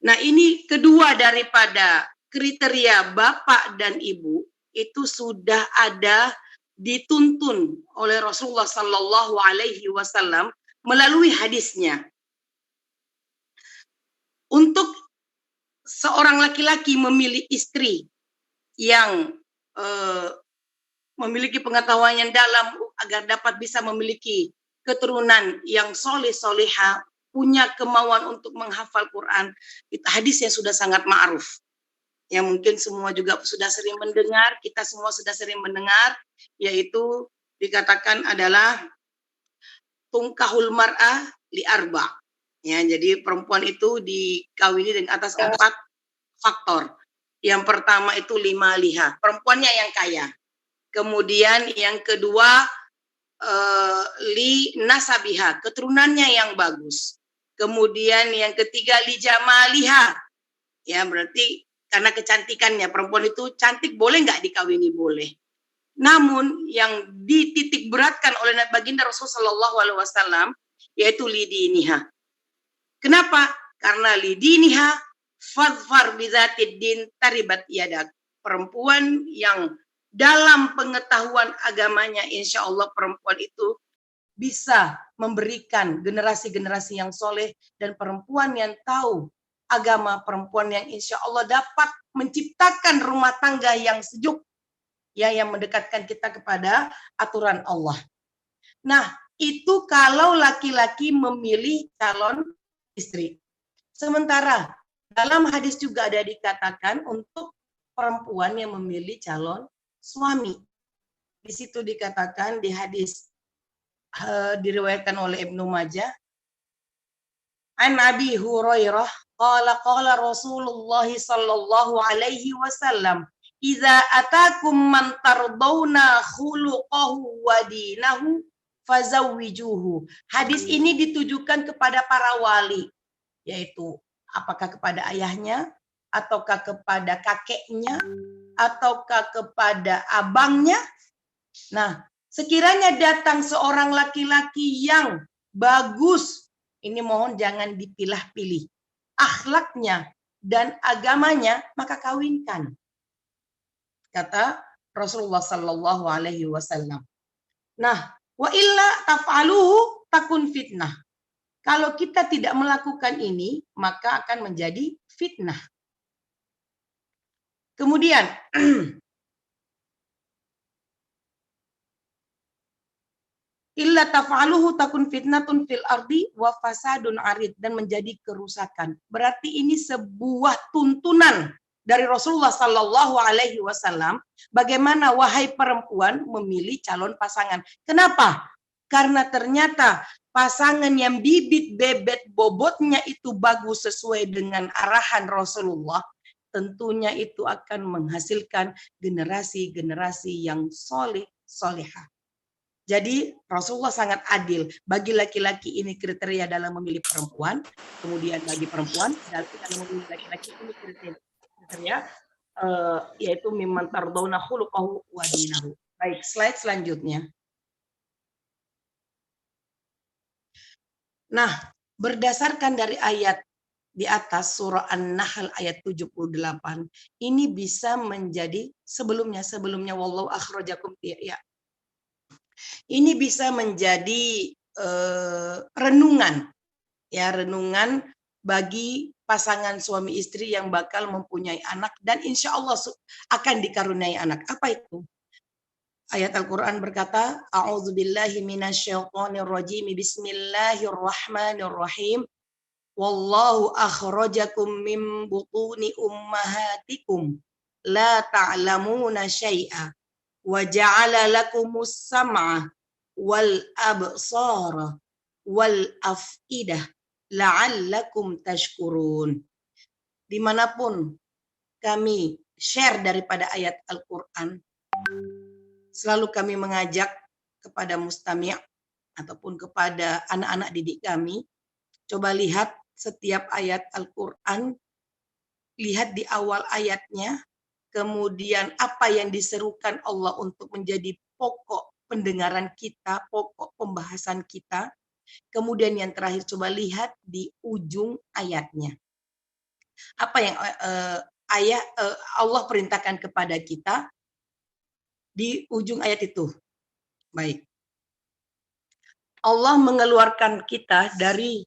Nah, ini kedua daripada kriteria bapak dan ibu itu sudah ada dituntun oleh Rasulullah Sallallahu Alaihi Wasallam melalui hadisnya. Untuk seorang laki-laki memilih istri yang memiliki pengetahuan yang dalam agar dapat bisa memiliki keturunan yang soleh-soleha, punya kemauan untuk menghafal Quran, itu hadis yang sudah sangat ma'ruf. Yang mungkin semua juga sudah sering mendengar, kita semua sudah sering mendengar, yaitu dikatakan adalah tungkahul mar'ah li arba. Ya, jadi perempuan itu dikawini dengan atas 4 faktor. Yang pertama itu 5 liha, perempuannya yang kaya. Kemudian yang kedua li nasabiha, keturunannya yang bagus. Kemudian yang ketiga li jamaliha, ya berarti karena kecantikannya, perempuan itu cantik, boleh nggak dikawini? Boleh. Namun yang dititik beratkan oleh baginda Rasulullah SAW yaitu lidiniha. Kenapa? Karena lidiniha fadfar bizatid din taribat yadak. Perempuan yang dalam pengetahuan agamanya, insya Allah perempuan itu bisa memberikan generasi-generasi yang soleh, dan perempuan yang tahu agama, perempuan yang insya Allah dapat menciptakan rumah tangga yang sejuk, ya, yang mendekatkan kita kepada aturan Allah. Nah, itu kalau laki-laki memilih calon istri. Sementara dalam hadis juga ada dikatakan untuk perempuan yang memilih calon suami. Di situ dikatakan di hadis diriwayatkan oleh Ibnu Majah, an Abi Hurairah qala Rasulullah sallallahu alaihi wasallam, idza atakum man tardawna khuluquhu wa dinahu fazawwijuhu. Hadis ini ditujukan kepada para wali, yaitu apakah kepada ayahnya, ataukah kepada kakeknya, ataukah kepada abangnya. Nah, sekiranya datang seorang laki-laki yang bagus, ini mohon jangan dipilah-pilih, akhlaknya dan agamanya, maka kawinkan, kata Rasulullah Sallallahu Alaihi Wasallam. Nah, wa illa taf'aluhu takun fitnah. Kalau kita tidak melakukan ini, maka akan menjadi fitnah. Kemudian illa taf'aluhu takun fitnatun fil ardi wa fasadun arid, dan menjadi kerusakan. Berarti ini sebuah tuntunan dari Rasulullah Sallallahu Alaihi Wasallam bagaimana wahai perempuan memilih calon pasangan. Kenapa? Karena ternyata pasangan yang bibit bebet bobotnya itu bagus sesuai dengan arahan Rasulullah, tentunya itu akan menghasilkan generasi-generasi yang soleh, solehah. Jadi Rasulullah sangat adil. Bagi laki-laki ini kriteria dalam memilih perempuan, kemudian bagi perempuan dalam memilih laki-laki ini kriteria yaitu mimman tardawna khuluquhu wa dinahu. Baik, slide selanjutnya. Nah, berdasarkan dari ayat di atas surah An-Nahl ayat 78, ini bisa menjadi sebelumnya wallahu akhrajakum ya. Ini bisa menjadi renungan bagi pasangan suami istri yang bakal mempunyai anak dan insya Allah akan dikaruniai anak. Apa itu? Ayat Al-Quran berkata, A'udzubillahi minasyaitonirrajim, Bismillahirrahmanirrahim. Wallahu akhrajakum min butuni ummahatikum la ta'lamuna syai'a wa ja'ala lakumus sam'a wal absara wal af'idah la'allakum tashkurun. Dimanapun kami share daripada ayat Al-Quran, selalu kami mengajak kepada mustami' ataupun kepada anak-anak didik kami, coba lihat setiap ayat Al-Quran, lihat di awal ayatnya, kemudian apa yang diserukan Allah untuk menjadi pokok pendengaran kita, pokok pembahasan kita, kemudian yang terakhir coba lihat di ujung ayatnya. Apa yang Allah perintahkan kepada kita di ujung ayat itu. Baik. Allah mengeluarkan kita dari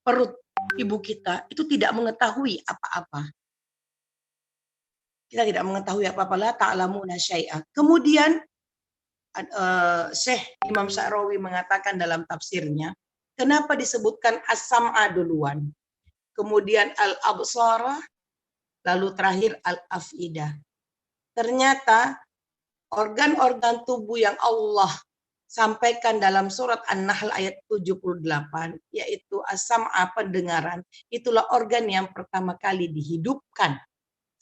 perut ibu kita itu tidak mengetahui apa-apa. Kita tidak mengetahui apa-apa, la ta'lamuna syai'a. Kemudian Syekh Imam Sya'rawi mengatakan dalam tafsirnya, kenapa disebutkan as-sam'a duluan, kemudian al-absara, lalu terakhir al-af'idah. Ternyata organ-organ tubuh yang Allah sampaikan dalam surat An-Nahl ayat 78, yaitu as-sam'a, pendengaran, itulah organ yang pertama kali dihidupkan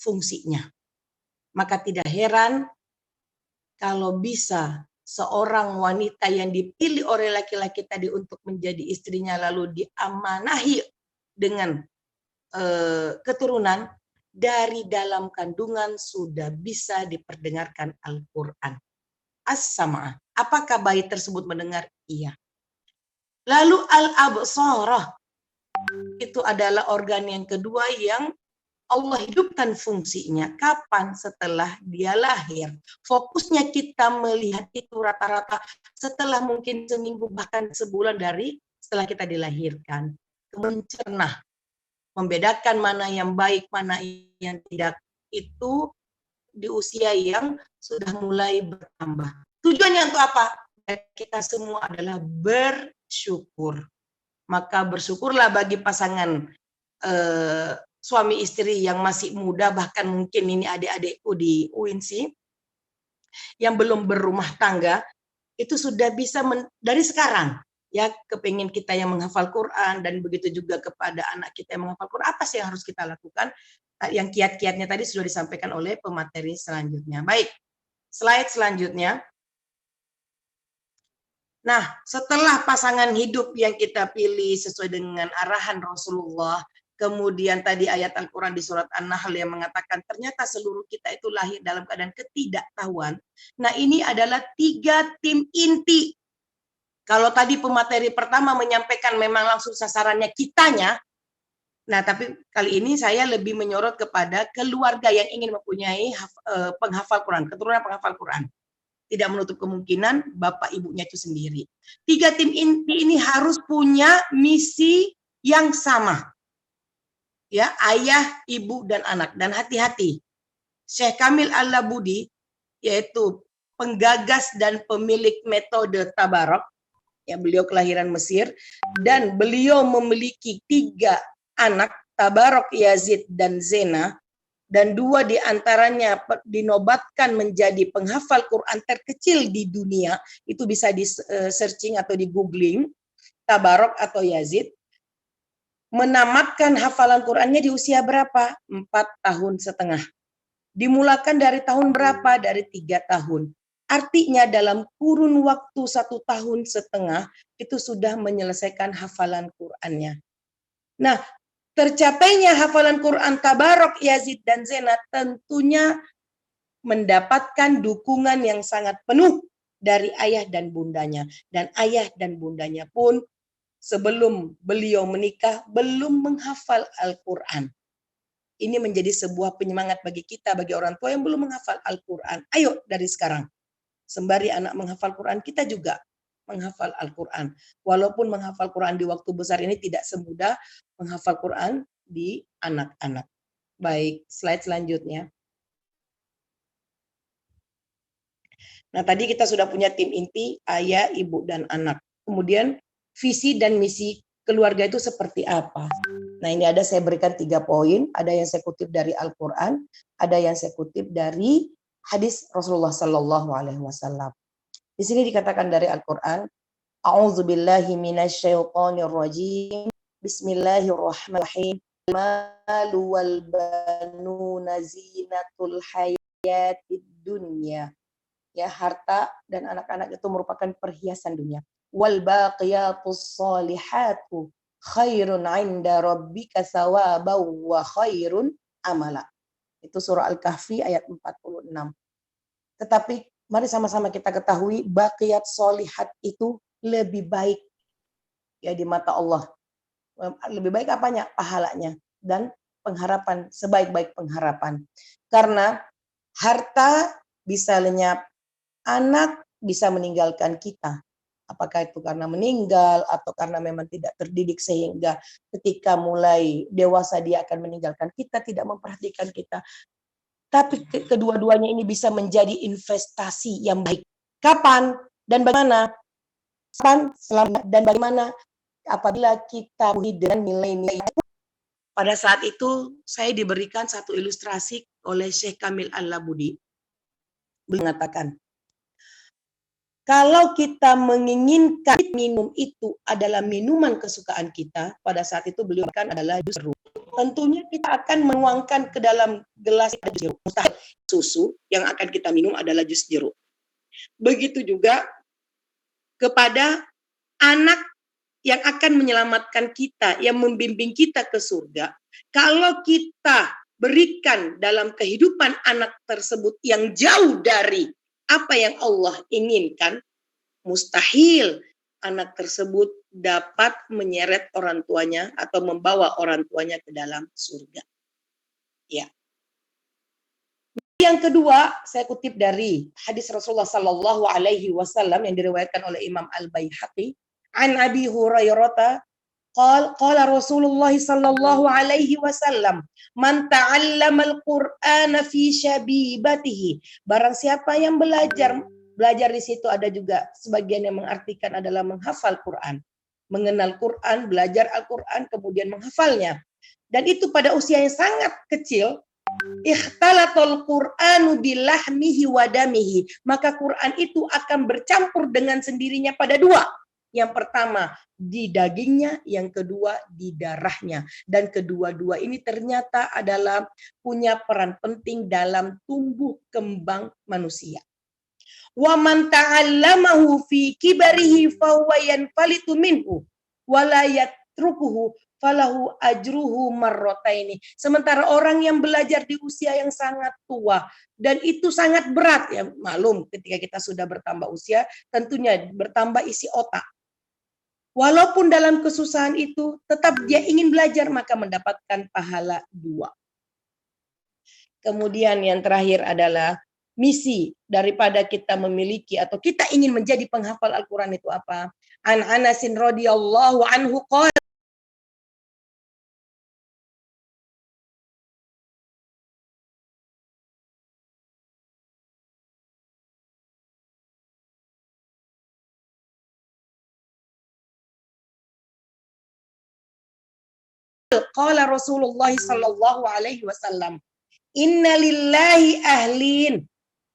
fungsinya. Maka tidak heran kalau bisa seorang wanita yang dipilih oleh laki-laki tadi untuk menjadi istrinya lalu diamanahi dengan keturunan, dari dalam kandungan sudah bisa diperdengarkan Al-Quran. As-sam'a. Apakah bayi tersebut mendengar? Iya. Lalu al-absarah. Itu adalah organ yang kedua yang Allah hidupkan fungsinya. Kapan? Setelah dia lahir. Fokusnya kita melihat itu rata-rata setelah mungkin seminggu bahkan sebulan dari setelah kita dilahirkan. Mencerna, membedakan mana yang baik, mana yang tidak, itu di usia yang sudah mulai bertambah. Tujuannya untuk apa? Kita semua adalah bersyukur. Maka bersyukurlah bagi pasangan suami istri yang masih muda, bahkan mungkin ini adik-adikku di UINSI yang belum berumah tangga, itu sudah bisa dari sekarang ya, kepingin kita yang menghafal Quran dan begitu juga kepada anak kita yang menghafal Quran, apa sih yang harus kita lakukan? Yang kiat-kiatnya tadi sudah disampaikan oleh pemateri selanjutnya. Baik, slide selanjutnya. Nah, setelah pasangan hidup yang kita pilih sesuai dengan arahan Rasulullah, kemudian tadi ayat Al-Quran di surat An-Nahl yang mengatakan ternyata seluruh kita itu lahir dalam keadaan ketidaktahuan. Nah, ini adalah 3 tim inti. Kalau tadi pemateri pertama menyampaikan memang langsung sasarannya kitanya, nah tapi kali ini saya lebih menyorot kepada keluarga yang ingin mempunyai penghafal Quran, keturunan penghafal Quran. Tidak menutup kemungkinan bapak ibunya itu sendiri. 3 tim inti ini harus punya misi yang sama. Ya, ayah, ibu, dan anak. Dan hati-hati, Syekh Kamil Al-Labudi, yaitu penggagas dan pemilik metode Tabarok, ya, beliau kelahiran Mesir, dan beliau memiliki 3 anak, Tabarok, Yazid, dan Zena, dan 2 diantaranya dinobatkan menjadi penghafal Quran terkecil di dunia. Itu bisa di searching atau di googling, Tabarok atau Yazid. Menamatkan hafalan Qurannya di usia berapa? 4,5 tahun. Dimulakan dari tahun berapa? Dari 3 tahun. Artinya dalam kurun waktu 1,5 tahun itu sudah menyelesaikan hafalan Qur'annya. Nah, tercapainya hafalan Quran Tabarok, Yazid, dan Zainab tentunya mendapatkan dukungan yang sangat penuh dari ayah dan bundanya. Dan ayah dan bundanya pun sebelum beliau menikah belum menghafal Al-Quran. Ini menjadi sebuah penyemangat bagi kita, bagi orang tua yang belum menghafal Al-Quran. Ayo dari sekarang, sembari anak menghafal Quran, kita juga menghafal Al-Quran. Walaupun menghafal Quran di waktu besar ini tidak semudah menghafal Quran di anak-anak. Baik, slide selanjutnya. Nah, tadi kita sudah punya tim inti, ayah, ibu, dan anak. Kemudian visi dan misi keluarga itu seperti apa? Nah, ini saya berikan 3 poin. Ada yang saya kutip dari Al-Quran, ada yang saya kutip dari hadis Rasulullah Sallallahu Alaihi Wasallam. Di sini dikatakan dari Al-Quran, A'udzubillahi minasyaitonirrajim. Bismillahirrahmanirrahim. Malu wal banuna zinatul hayatid dunya. Ya, harta dan anak-anak itu merupakan perhiasan dunia. Wal baqiyatus solihatu khairun 'inda rabbika thawaban wa khairun amala. Itu surah Al-Kahfi ayat 46. Tetapi mari sama-sama kita ketahui baqiyat solihat itu lebih baik ya di mata Allah. Lebih baik apanya? Pahalanya dan pengharapan, sebaik-baik pengharapan. Karena harta bisa lenyap, anak bisa meninggalkan kita. Apakah itu karena meninggal atau karena memang tidak terdidik sehingga ketika mulai dewasa dia akan meninggalkan kita, tidak memperhatikan kita. Tapi kedua-duanya ini bisa menjadi investasi yang baik. Kapan dan bagaimana? Kapan, selama, dan bagaimana apabila kita dengan nilai-nilai. Pada saat itu saya diberikan satu ilustrasi oleh Syekh Kamil Al-Labudi. Beliau mengatakan, kalau kita menginginkan minum itu adalah minuman kesukaan kita, pada saat itu beliau akan adalah jus jeruk. Tentunya kita akan menuangkan ke dalam gelas jus jeruk. Susu yang akan kita minum adalah jus jeruk. Begitu juga kepada anak yang akan menyelamatkan kita, yang membimbing kita ke surga. Kalau kita berikan dalam kehidupan anak tersebut yang jauh dari apa yang Allah inginkan, mustahil anak tersebut dapat menyeret orang tuanya atau membawa orang tuanya ke dalam surga. Ya. Yang kedua, saya kutip dari hadis Rasulullah Sallallahu Alaihi Wasallam yang diriwayatkan oleh Imam Al-Baihaqi. An Abi Hurairah qala Rasulullah Sallallahu Alaihi Wasallam, man ta'allama al-Qur'ana fi syabibatihi. Barang siapa yang belajar di situ ada juga sebagian yang mengartikan adalah menghafal Quran, mengenal Quran, belajar Al-Quran, kemudian menghafalnya. Dan itu pada usia yang sangat kecil, ikhtalatul Qur'anu bilahmihi wadamihi. Maka Quran itu akan bercampur dengan sendirinya pada dua. Yang pertama di dagingnya, yang kedua di darahnya. Dan kedua-dua ini ternyata adalah punya peran penting dalam tumbuh kembang manusia. Wa man ta'allamahu fi kibarihi fahuwa yanfalitu minhu wa la yatrukuhu falahu ajruhu marrataini. Sementara orang yang belajar di usia yang sangat tua dan itu sangat berat ya, maklum ketika kita sudah bertambah usia tentunya bertambah isi otak. Walaupun dalam kesusahan itu tetap dia ingin belajar maka mendapatkan pahala 2. Kemudian yang terakhir adalah misi daripada kita memiliki atau kita ingin menjadi penghafal Al-Quran itu apa? An Anasin radhiyallahu anhu qala qala Rasulullah sallallahu alaihi wasallam, inna lillahi ahlin.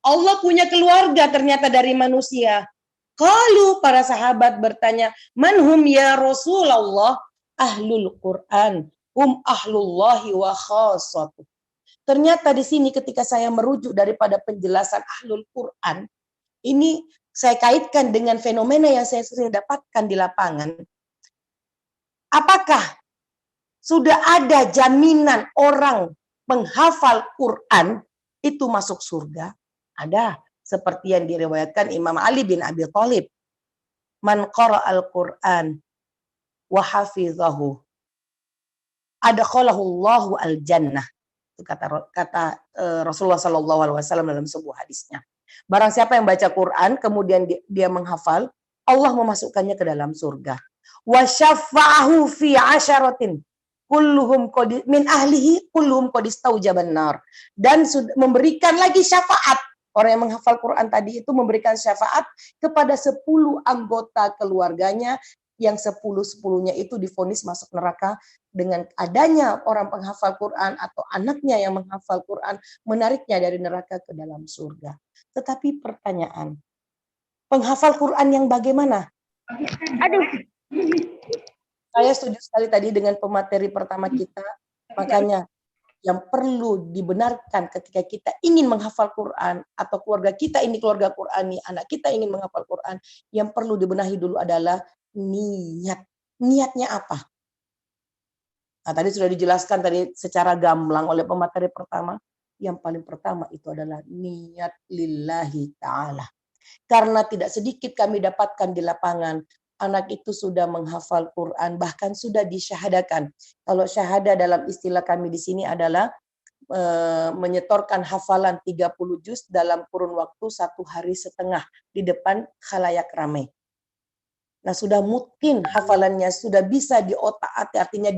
Allah punya keluarga ternyata dari manusia. Qalu, para sahabat bertanya, manhum ya Rasulullah? Ahlul Quran, ahlullahi wa khassatuh. Ternyata di sini ketika saya merujuk daripada penjelasan ahlul Quran, Ini saya kaitkan dengan fenomena yang saya sering dapatkan di lapangan. Apakah sudah ada jaminan orang menghafal Quran itu masuk surga? Ada. Seperti yang diriwayatkan Imam Ali bin Abi Thalib. Man qara'al Quran wa hafizahu adkhalahu Allahu al-jannah. Itu kata Rasulullah SAW dalam sebuah hadisnya. Barang siapa yang baca Quran kemudian dia menghafal, Allah memasukkannya ke dalam surga. Wa syafa'ahu fi asyaratin kulluhum min ahlihi kulluhum qad istaujaban nar. Dan memberikan lagi syafaat. Orang yang menghafal Quran tadi itu memberikan syafaat kepada 10 anggota keluarganya, yang 10-10-nya itu divonis masuk neraka dengan adanya orang penghafal Quran atau anaknya yang menghafal Quran, menariknya dari neraka ke dalam surga. Tetapi pertanyaan, penghafal Quran yang bagaimana? Aduh. Saya setuju sekali tadi dengan pemateri pertama kita, makanya yang perlu dibenarkan ketika kita ingin menghafal Quran atau keluarga kita ini keluarga Qurani, anak kita ingin menghafal Quran, yang perlu dibenahi dulu adalah niat. Niatnya apa? Nah, tadi sudah dijelaskan tadi secara gamblang oleh pemateri pertama. Yang paling pertama itu adalah niat lillahi ta'ala. Karena tidak sedikit kami dapatkan di lapangan, anak itu sudah menghafal Quran, bahkan sudah disyahadakan. Kalau syahada dalam istilah kami di sini adalah menyetorkan hafalan 30 juz dalam kurun waktu 1 hari setengah di depan khalayak ramai. Nah, sudah mungkin hafalannya sudah bisa diotak-atik, artinya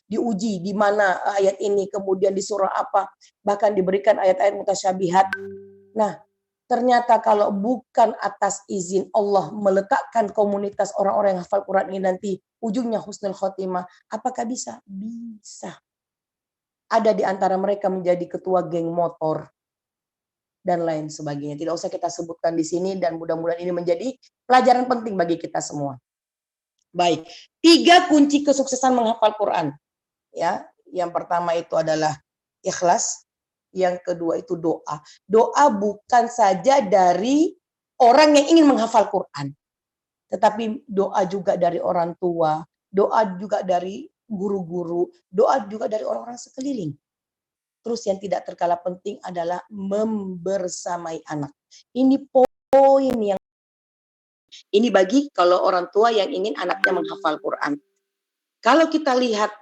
diuji di mana ayat ini, kemudian di surah apa, bahkan diberikan ayat-ayat mutasyabihat. Nah, ternyata kalau bukan atas izin Allah meletakkan komunitas orang-orang yang hafal Quran ini nanti ujungnya husnul khotimah, apakah bisa? Bisa. Ada di antara mereka menjadi ketua geng motor dan lain sebagainya. Tidak usah kita sebutkan di sini dan mudah-mudahan ini menjadi pelajaran penting bagi kita semua. Baik, 3 kunci kesuksesan menghafal Quran. Ya, yang pertama itu adalah ikhlas, yang kedua itu doa. Doa bukan saja dari orang yang ingin menghafal Quran, tetapi doa juga dari orang tua, doa juga dari guru-guru, doa juga dari orang-orang sekeliling. Terus yang tidak terkalah penting adalah membersamai anak. Ini poin yang ini bagi kalau orang tua yang ingin anaknya menghafal Quran. Kalau kita lihat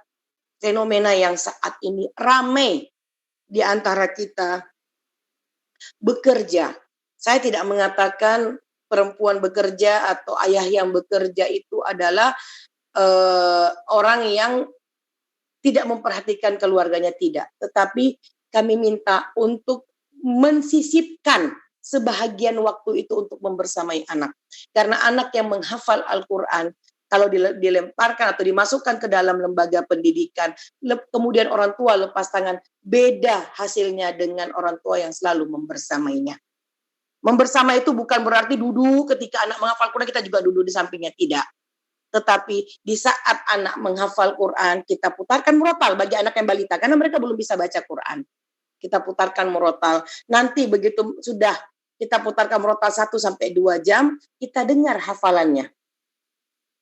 fenomena yang saat ini ramai di antara kita bekerja. Saya tidak mengatakan perempuan bekerja atau ayah yang bekerja itu adalah orang yang tidak memperhatikan keluarganya, tidak. Tetapi kami minta untuk mensisipkan sebahagian waktu itu untuk membersamai anak. Karena anak yang menghafal Al-Quran, kalau dilemparkan atau dimasukkan ke dalam lembaga pendidikan, kemudian orang tua lepas tangan, beda hasilnya dengan orang tua yang selalu membersamainya. Membersama itu bukan berarti duduk ketika anak menghafal Quran, kita juga duduk di sampingnya, tidak. Tetapi di saat anak menghafal Quran, kita putarkan murotal bagi anak yang balita, karena mereka belum bisa baca Quran. Kita putarkan murotal. Nanti begitu sudah kita putarkan murotal 1-2 jam, kita dengar hafalannya.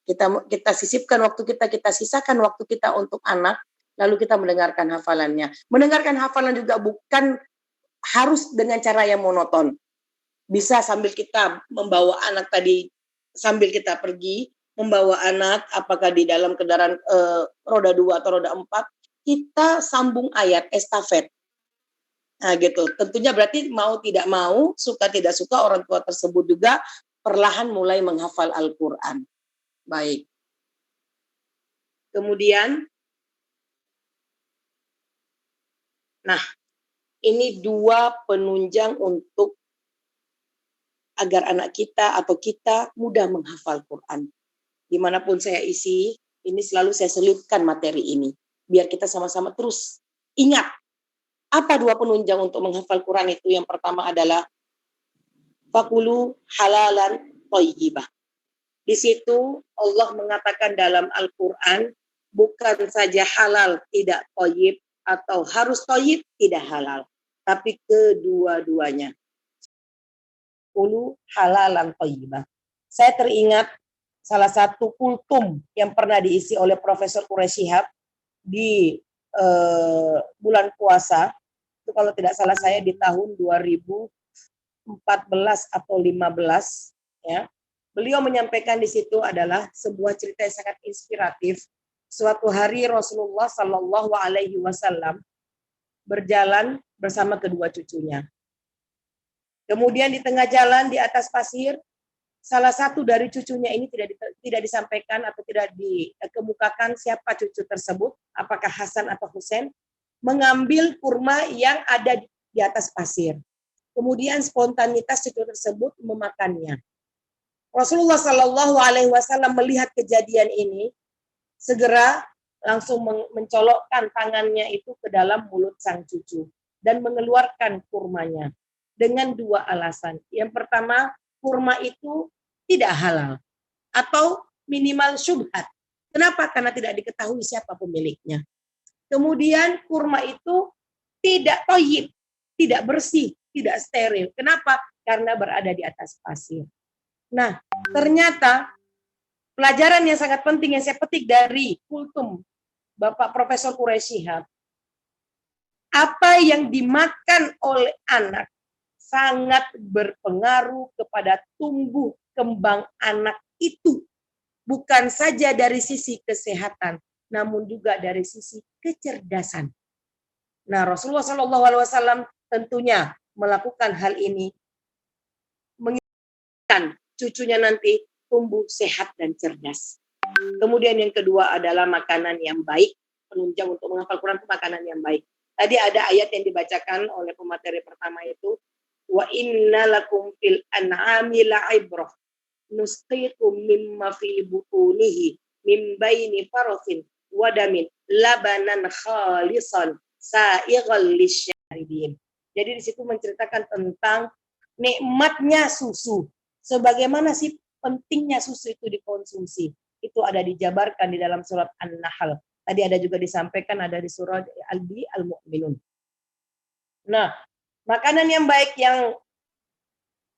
Kita sisipkan waktu kita sisakan waktu kita untuk anak, lalu kita mendengarkan hafalannya. Mendengarkan hafalan juga bukan harus dengan cara yang monoton. Bisa sambil kita membawa anak tadi, sambil kita pergi, membawa anak, apakah di dalam kendaraan roda 2 atau roda 4, kita sambung ayat, estafet. Nah gitu, tentunya berarti mau tidak mau, suka tidak suka, orang tua tersebut juga perlahan mulai menghafal Al-Quran. Baik. Kemudian, nah ini 2 penunjang untuk agar anak kita atau kita mudah menghafal Quran. Dimanapun saya isi, ini selalu saya selipkan materi ini. Biar kita sama-sama terus ingat. Apa 2 penunjang untuk menghafal Quran itu? Yang pertama adalah fakulu halalan thayyibah. Di situ Allah mengatakan dalam Al-Quran, bukan saja halal tidak thayyib atau harus thayyib tidak halal, tapi kedua-duanya. kulu halalan thayyibah. Saya teringat salah satu kultum yang pernah diisi oleh Profesor Quraish Shihab di bulan puasa, itu kalau tidak salah saya di tahun 2014 atau 15, ya. Beliau menyampaikan di situ adalah sebuah cerita yang sangat inspiratif. Suatu hari Rasulullah Shallallahu Alaihi Wasallam berjalan bersama kedua cucunya. Kemudian di tengah jalan di atas pasir, salah satu dari cucunya ini tidak disampaikan atau tidak dikemukakan siapa cucu tersebut, apakah Hasan atau Husain, mengambil kurma yang ada di atas pasir. Kemudian spontanitas cucu tersebut memakannya. Rasulullah Shallallahu Alaihi Wasallam melihat kejadian ini, segera langsung mencolokkan tangannya itu ke dalam mulut sang cucu dan mengeluarkan kurmanya dengan dua alasan. Yang pertama, kurma itu tidak halal atau minimal syubhat. Kenapa? Karena tidak diketahui siapa pemiliknya. Kemudian kurma itu tidak thayyib, tidak bersih, tidak steril. Kenapa? Karena berada di atas pasir. Nah, ternyata pelajaran yang sangat penting yang saya petik dari kultum Bapak Profesor Quraish Shihab, apa yang dimakan oleh anak sangat berpengaruh kepada tumbuh kembang anak itu, bukan saja dari sisi kesehatan, namun juga dari sisi kecerdasan. Nah, Rasulullah SAW tentunya melakukan hal ini, menginginkan cucunya nanti tumbuh sehat dan cerdas. Kemudian yang kedua adalah makanan yang baik. Penunjang untuk menghafal Quran itu makanan yang baik. Tadi ada ayat yang dibacakan oleh pemateri pertama itu, wa inna lakum fil an'ami la'ibrah nusqikum mimma fi butunihi min baini farothin wadamin labanan khalisan sa'ighal lisyaribin. Jadi di situ menceritakan tentang nikmatnya susu. Sebagaimana sih pentingnya susu itu dikonsumsi. Itu ada dijabarkan di dalam surat An-Nahl. Tadi ada juga disampaikan ada di surat Al-Mu'minun. Nah, makanan yang baik yang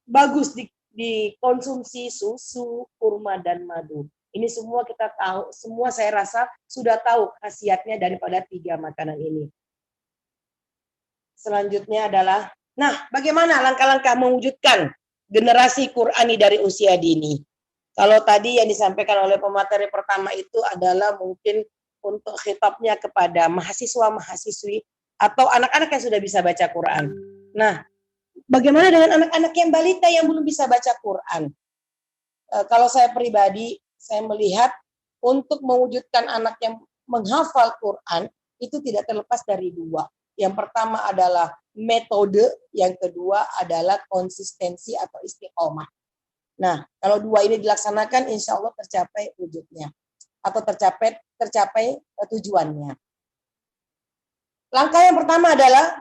bagus dikonsumsi susu, kurma dan madu. Ini semua kita tahu, semua saya rasa sudah tahu khasiatnya daripada 3 makanan ini. Selanjutnya adalah, nah, bagaimana langkah-langkah mewujudkan generasi Qur'ani dari usia dini? Kalau tadi yang disampaikan oleh pemateri pertama itu adalah mungkin untuk khitabnya kepada mahasiswa-mahasiswi atau anak-anak yang sudah bisa baca Quran. Nah, bagaimana dengan anak-anak yang balita yang belum bisa baca Quran? Kalau saya pribadi, saya melihat untuk mewujudkan anak yang menghafal Quran itu tidak terlepas dari 2. Yang pertama adalah metode, yang kedua adalah konsistensi atau istiqomah. Nah, kalau 2 ini dilaksanakan, insya Allah tercapai wujudnya atau tercapai tujuannya. Langkah yang pertama adalah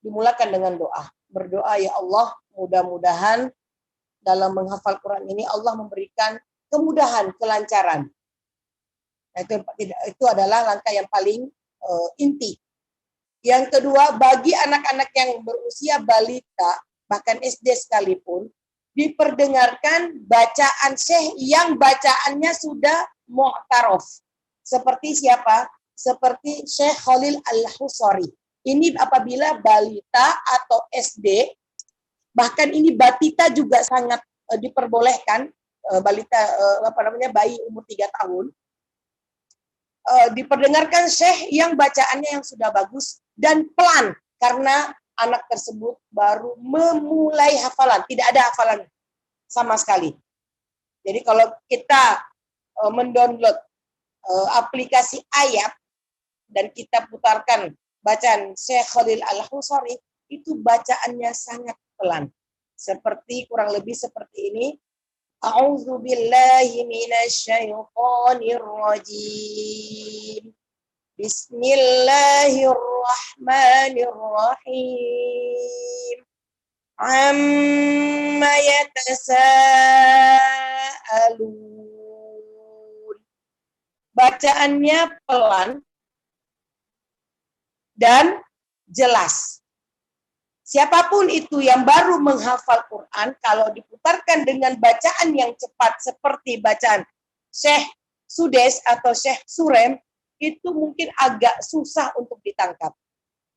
dimulakan dengan doa. Berdoa, ya Allah, mudah-mudahan dalam menghafal Quran ini Allah memberikan kemudahan, kelancaran. Nah, itu adalah langkah yang paling inti. Yang kedua, bagi anak-anak yang berusia balita, bahkan SD sekalipun, diperdengarkan bacaan syekh yang bacaannya sudah mu'tarof. Seperti siapa? Seperti Syekh Khalil Al-Husari. Ini apabila balita atau SD, bahkan ini batita juga sangat diperbolehkan, balita bayi umur 3 tahun, diperdengarkan syekh yang bacaannya yang sudah bagus dan pelan, karena anak tersebut baru memulai hafalan, tidak ada hafalan sama sekali. Jadi kalau kita mendownload aplikasi ayat dan kita putarkan bacaan Syekh Khalil Al-Husari, itu bacaannya sangat pelan. Seperti kurang lebih seperti ini. A'udzu billahi minasyaitonir rajim. Bismillahirrahmanirrahim. Amma yatasaalun. Bacaannya pelan dan jelas. Siapapun itu yang baru menghafal Quran, kalau diputarkan dengan bacaan yang cepat seperti bacaan Syekh Sudes atau Syekh Surem, itu mungkin agak susah untuk ditangkap.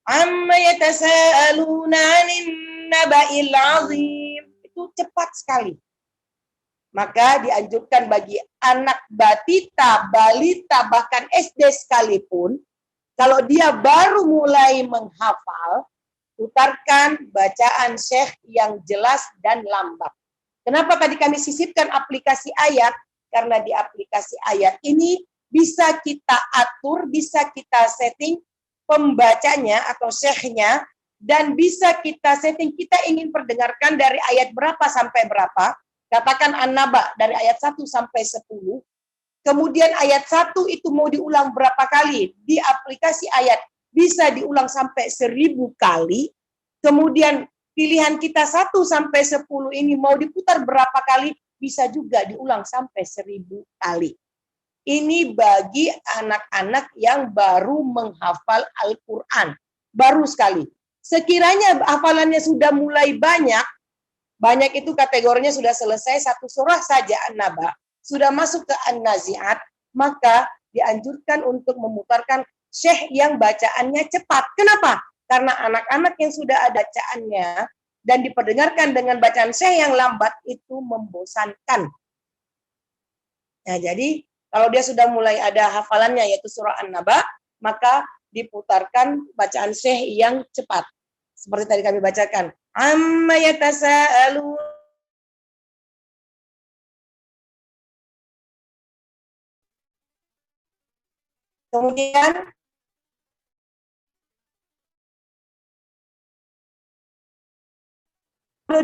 Amma yatasaaluna 'anin naba'il 'azim. Itu cepat sekali. Maka dianjurkan bagi anak batita, balita, bahkan SD sekalipun, kalau dia baru mulai menghafal, putarkan bacaan Syekh yang jelas dan lambat. Kenapa tadi kami sisipkan aplikasi ayat? Karena di aplikasi ayat ini bisa kita atur, bisa kita setting pembacanya atau syekhnya, dan bisa kita setting kita ingin perdengarkan dari ayat berapa sampai berapa. Katakan An-Naba dari ayat 1 sampai 10. Kemudian ayat 1 itu mau diulang berapa kali? Di aplikasi ayat bisa diulang sampai 1000 kali. Kemudian pilihan kita 1 sampai 10 ini mau diputar berapa kali? Bisa juga diulang sampai 1000 kali. Ini bagi anak-anak yang baru menghafal Al-Quran. Baru sekali. Sekiranya hafalannya sudah mulai banyak itu kategorinya sudah selesai, 1 surah saja An-Naba, sudah masuk ke An-Nazi'at, maka dianjurkan untuk memutarkan Syekh yang bacaannya cepat. Kenapa? Karena anak-anak yang sudah ada bacaannya dan diperdengarkan dengan bacaan Syekh yang lambat itu membosankan. Nah, jadi kalau dia sudah mulai ada hafalannya yaitu surah An-Naba, maka diputarkan bacaan Syekh yang cepat. Seperti tadi kami bacakan. Amma yatasaalun. Kemudian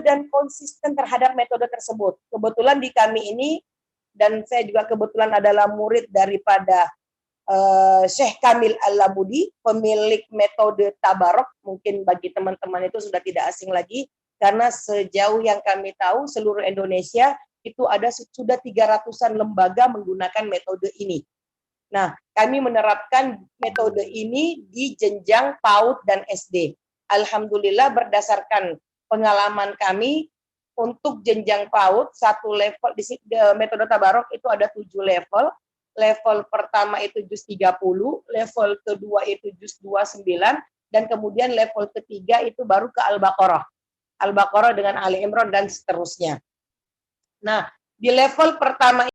dan konsisten terhadap metode tersebut. Kebetulan di kami ini, dan saya juga kebetulan adalah murid daripada Syekh Kamil Al-Labudi, pemilik metode Tabarok. Mungkin bagi teman-teman itu sudah tidak asing lagi, karena sejauh yang kami tahu seluruh Indonesia itu ada sudah 300-an lembaga menggunakan metode ini. Nah, kami menerapkan metode ini di jenjang PAUD dan SD. Alhamdulillah berdasarkan pengalaman kami untuk jenjang PAUD, satu level di metode Tabarok itu ada 7 level. Level pertama itu juz 30, level kedua itu juz 29, dan kemudian level ketiga itu baru ke Al-Baqarah. Al-Baqarah dengan Ali Imran dan seterusnya. Nah, di level pertama